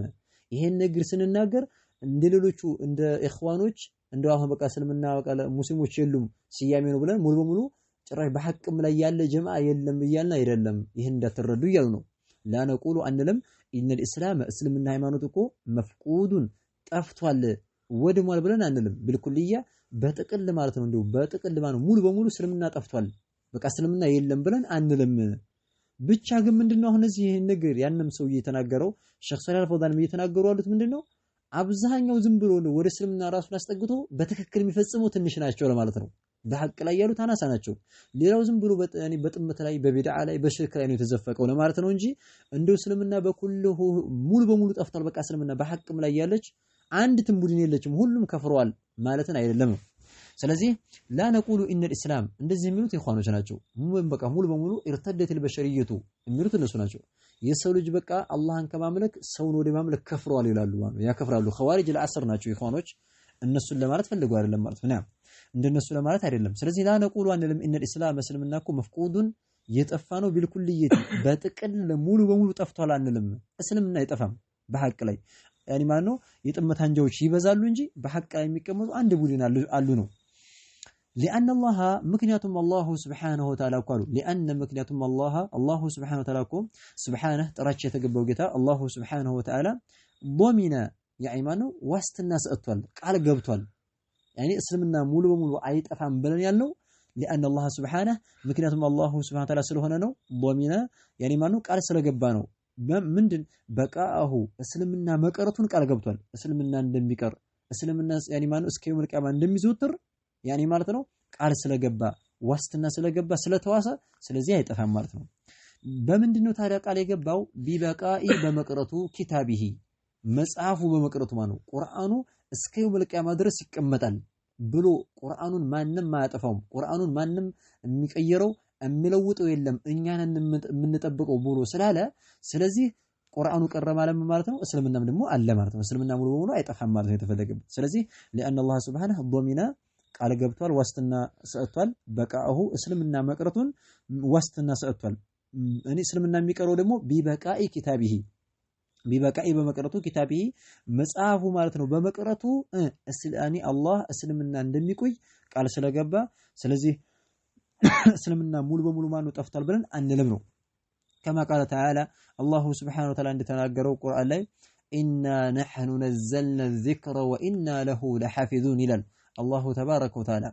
A: ይሄን ነገር ስንናገር እንደሌሎቹ እንደ ኢኽዋኖች እንደው አሁን በቃ እስልምና በቃ ሙስሊሞች የሉም ስያሜ ነው ብለን ሙሉ በሙሉ ጭራሽ በሐቅም ላይ ያለ ጀማዓ የለም እያልን አይደለም። ይሄን እንዳትረዱ እያሉ ነው። ላነቁሉ አንልም ኢነል ኢስላም እስልምና ሃይማኖት እኮ መፍቁዱን ጠፍቷል ወድሟል ብለን አንልም ቢልኩልያ በጥቅል ማለት ነው እንደው በጥቅል ማለት ሙሉ በሙሉ እስልምና ጠፍቷል በቃ እስልምና የለም ብለን አንልም። ብቻ ግን ምንድነው አሁን እዚህ ይሄን ነገር ያንም ሰው እየተናገረው ሸኽ ሰላህ አልፈውዛን እየተናገሩ ያሉት ምንድነው አብዛኛው ዝም ብሎ ነው ወደ እስልምና ራሱን አስጠግቶ በትክክል የሚፈጽሙ ትንሽ ናቸው ለማለት ነው። በሐቅ ላይ ያሉት አናሳ ናቸው። ሌላው ዝም ብሎ በጥመት ላይ በቢድዓ ላይ በሽርክ ላይ ነው የተዘፈቀው ለማለት ነው እንጂ እንደው እስልምና በኩሉ ሙሉ በሙሉ ጠፍቷል። በቃ እስልምና በሐቅም ላይ ያለች አንዲትም ቡድን የለችም ሁሉም ከፍረዋል ማለትን አይደለም ነው። ስለዚህ ላ ነቁሉ ኢነል ኢስላም እንደዚህ የሚሉት ኢኽዋኖች ናቸው። በቃ ሙሉ በሙሉ ኢርተደት البشريቱ የሚሉት እነሱ ናቸው። የሰው ልጅ በቃ አላህን ከማምለክ ሰውን ወደ ማምለክ ከፍረዋል ይላሉ ማለት ነው። ያከፍራሉ። ኸዋሪጅ ለአስር ናቸው ኢኽዋኖች። እነሱን ለማለት ፈልገው አይደለም ማለት ነው። እንደነሱ ለማለት አይደለም። ስለዚህ ላ ነቁሉ አንልም ኢነል ኢስላም እስልምና እኮ መፍቁዱን የጠፋ ነው ቢልኩልየት በጥቅል ሙሉ በሙሉ ጠፍቷል አንልም። እስልምና አይጠፋም በሐቅ ላይ ያኒ ማለት ነው። የጥመት አንጃዎች ይበዛሉ እንጂ በሐቅ ላይ የሚቀመጡ አንድ ቡድን አሉ ነው። لأن الله مكنياتهم الله سبحانه وتعالى قالوا لأن مكنياتهم الله سبحانه وتعالى سبحانه تراتش يتقبوا قتا الله سبحانه وتعالى ضمن يعني مانو واست الناس أطول قال قبطول يعني اسلمنا مولو بمولو عيد أفهم بلن يالنو لأن الله سبحانه مكنياتهم الله سبحانه وتعالى سلوهنا نو ضمن يعني مانو قال سلو قبانو مندن بقاءه اسلمنا مقرتون قال قبطول اسلمنا اندميقر اسلمنا يعني مانو اسكيوم القيامة اندميزوتر يعني ማለት ነው ቃል ስለገባ ዋስትና ስለገባ ስለተዋሰ ስለዚህ አይጠፋም ማለት ነው። በምንድነው ታዲያ ቃል የገባው? ቢበቃኢ በመቅረቱ ኪታቢሂ መጽሐፉ በመቅረቱ ማለት ነው። ቁርአኑ እስከ የውመል ቂያማ ድረስ ይቀመጣል ብሎ ቁርአኑን ማንንም አያጠፋውም። ቁርአኑን ማንንም የሚቀየረው የሚለውጠው የለም እኛን የምንጠብቀው ብሎ ስላለ ስለዚህ ቁርአኑ ቀረ ማለት ነው። እስልምናም ደግሞ አለ ማለት ነው። እስልምና ሙሉ በሙሉ አይጠፋም ማለት ነው የተፈለገበት። ስለዚህ لأن الله سبحانه ضمن ቃል ገብቷል ዋስትና ሰጥቷል። በቃሁ እስልምና መቅረቱን ዋስትና ሰጥቷል። እኔ እስልምና የሚቀረው ደግሞ ቢበቃኢ ኪታቢሂ ቢበቃኢ በመቅረቱ ኪታቢሂ መጽሐፉ ማለት ነው በመቅረቱ እስላኒ አላህ እስልምና እንደሚቆይ ቃል ስለገባ ስለዚህ እስልምና ሙሉ በሙሉ ማነው ጠፍቷል ብለን አንልም ነው። كما قال تعالى الله سبحانه وتعالى እንደተናገረው ቁርአን ላይ إنا نحن نزلنا الذكر وإنا له لحافظون ይላል الله تبارك وتعالى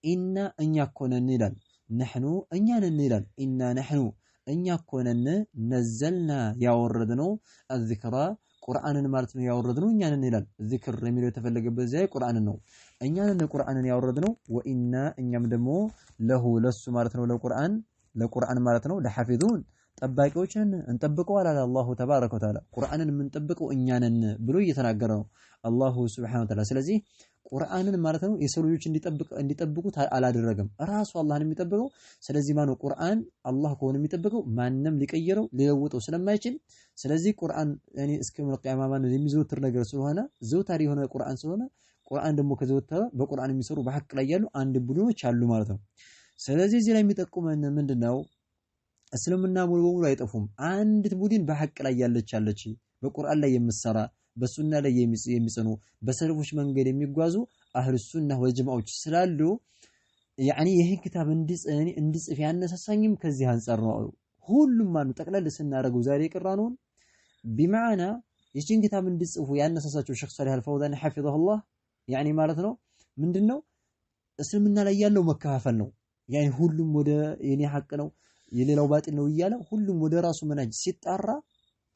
A: إنا أن يكون النيلال نحن أن يننيلال إنا نحن أن يكون نزلنا يوردنو الذكرى قرآن مالتنا يوردنو أن يننيلال ذكر رميل يتفلق بزي قرآن النو أن ينن قرآن يوردنو وإنا أن يمدمو له لسو مالتنا لقرآن مالتنا لحافظون ጠባቂዎችን እንጠብቀው አለ አላሁ ተባረከ ወተዓላ። ቁርአንን የምንጠብቀው እኛንን ብሎ እየተናገረ ነው አላሁ ሱብሓነሁ ወተዓላ። ስለዚህ ቁርአንን ማለት ነው የሰው ልጆች እንዲጠብቁት አላደረገም ራሱ አላህን የሚጠብቀው። ስለዚህ ማነው ቁርአን አላህ ከሆነ የሚጠብቀው ማንንም ሊቀየረው ሊለውጠው ስለማይችል ስለዚህ ቁርአን ያኒ እስከ መልቂያማ ማነው የሚዘወትር ነገር ስለሆነ ዘውታሪ የሆነ ቁርአን ስለሆነ ቁርአን ደግሞ ከዘወተረ በቁርአን የሚሰሩ በሐቅ ላይ ያሉ አንድ ቡድኖች አሉ ማለት ነው። ስለዚህ እዚህ ላይ የሚጠቁመን ምንድነው? እስልምና ሙሉ በሙሉ አይጠፉም። አንዲት ቡድን በሐቅ ላይ ያለች በቁርአን ላይ የምትሰራ በሱና ላይ የሚጸኑ በሰለፎች መንገድ የሚጓዙ አህሉ ሱና ወልጀማዎች ስላሉ ያኒ ይሄን ክታብ እንድጽፍ ያነሳሳኝም ከዚህ አንፃር ነው። ሁሉም ማነው ጠቅለል ስናረገው ዛሬ የቀራነውን ቢማዕና ይህን ክታብ እንድጽፉ ያነሳሳቸው ሸኽ ሰሊህ አልፈውዛን ሐፊዘሁላህ ያኒ ማለት ነው ምንድነው እስልምና ላይ ያለው መከፋፈል ነው። ያኒ ሁሉም ወደ የኔ ሐቅ ነው የሌላው ባጢል ነው እያለ ሁሉም ወደ ራሱ መናጅ ሲጣራ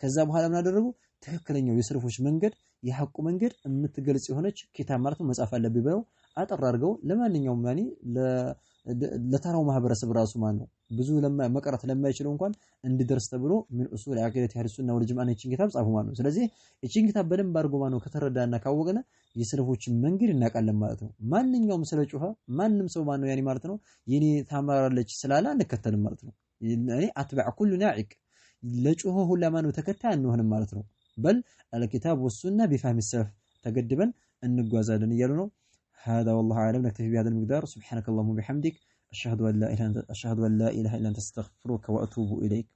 A: ከዛ በኋላ ምን አደረጉ? ትክክለኛው የሰለፎች መንገድ የሐቁ መንገድ የምትገልጽ የሆነች ኪታብ ማለት ነው መጻፍ አለብኝ ብለው አጠር አድርገው ለማንኛውም ያኒ ለተራው ማህበረሰብ ራሱ ማን ነው ብዙ መቀራት ለማይችለው እንኳን እንዲደርስ ተብሎ ምን ኡሱል አቂደት አህሉ ሱና ወል ጀማዓ እቺን ኪታብ ጻፉ ማለት ነው። ስለዚህ እቺን ኪታብ በደንብ አድርጎ ማን ነው ከተረዳና ካወቀነ የሰለፎችን መንገድ እናውቃለን ማለት ነው። ማንኛውም ስለጮኸ ማንም ሰው ማን ነው ያኒ ማለት ነው የኔ ታማራለች ስላለ አንከተልም ማለት ነው። እኔ አትበዕ ኩሉ ናዒቅ ለጮኸ ሁላ ማን ነው ተከታይ አንሆንም ማለት ነው። በል الكتاب والسنة بفهم السلف تقدبا እንጓዛለን እያሉ ነው። هذا والله اعلم نكتفي بهذا المقدار سبحانك اللهم وبحمدك أشهد أن لا إله إلا أنت أستغفرك وأتوب إليك.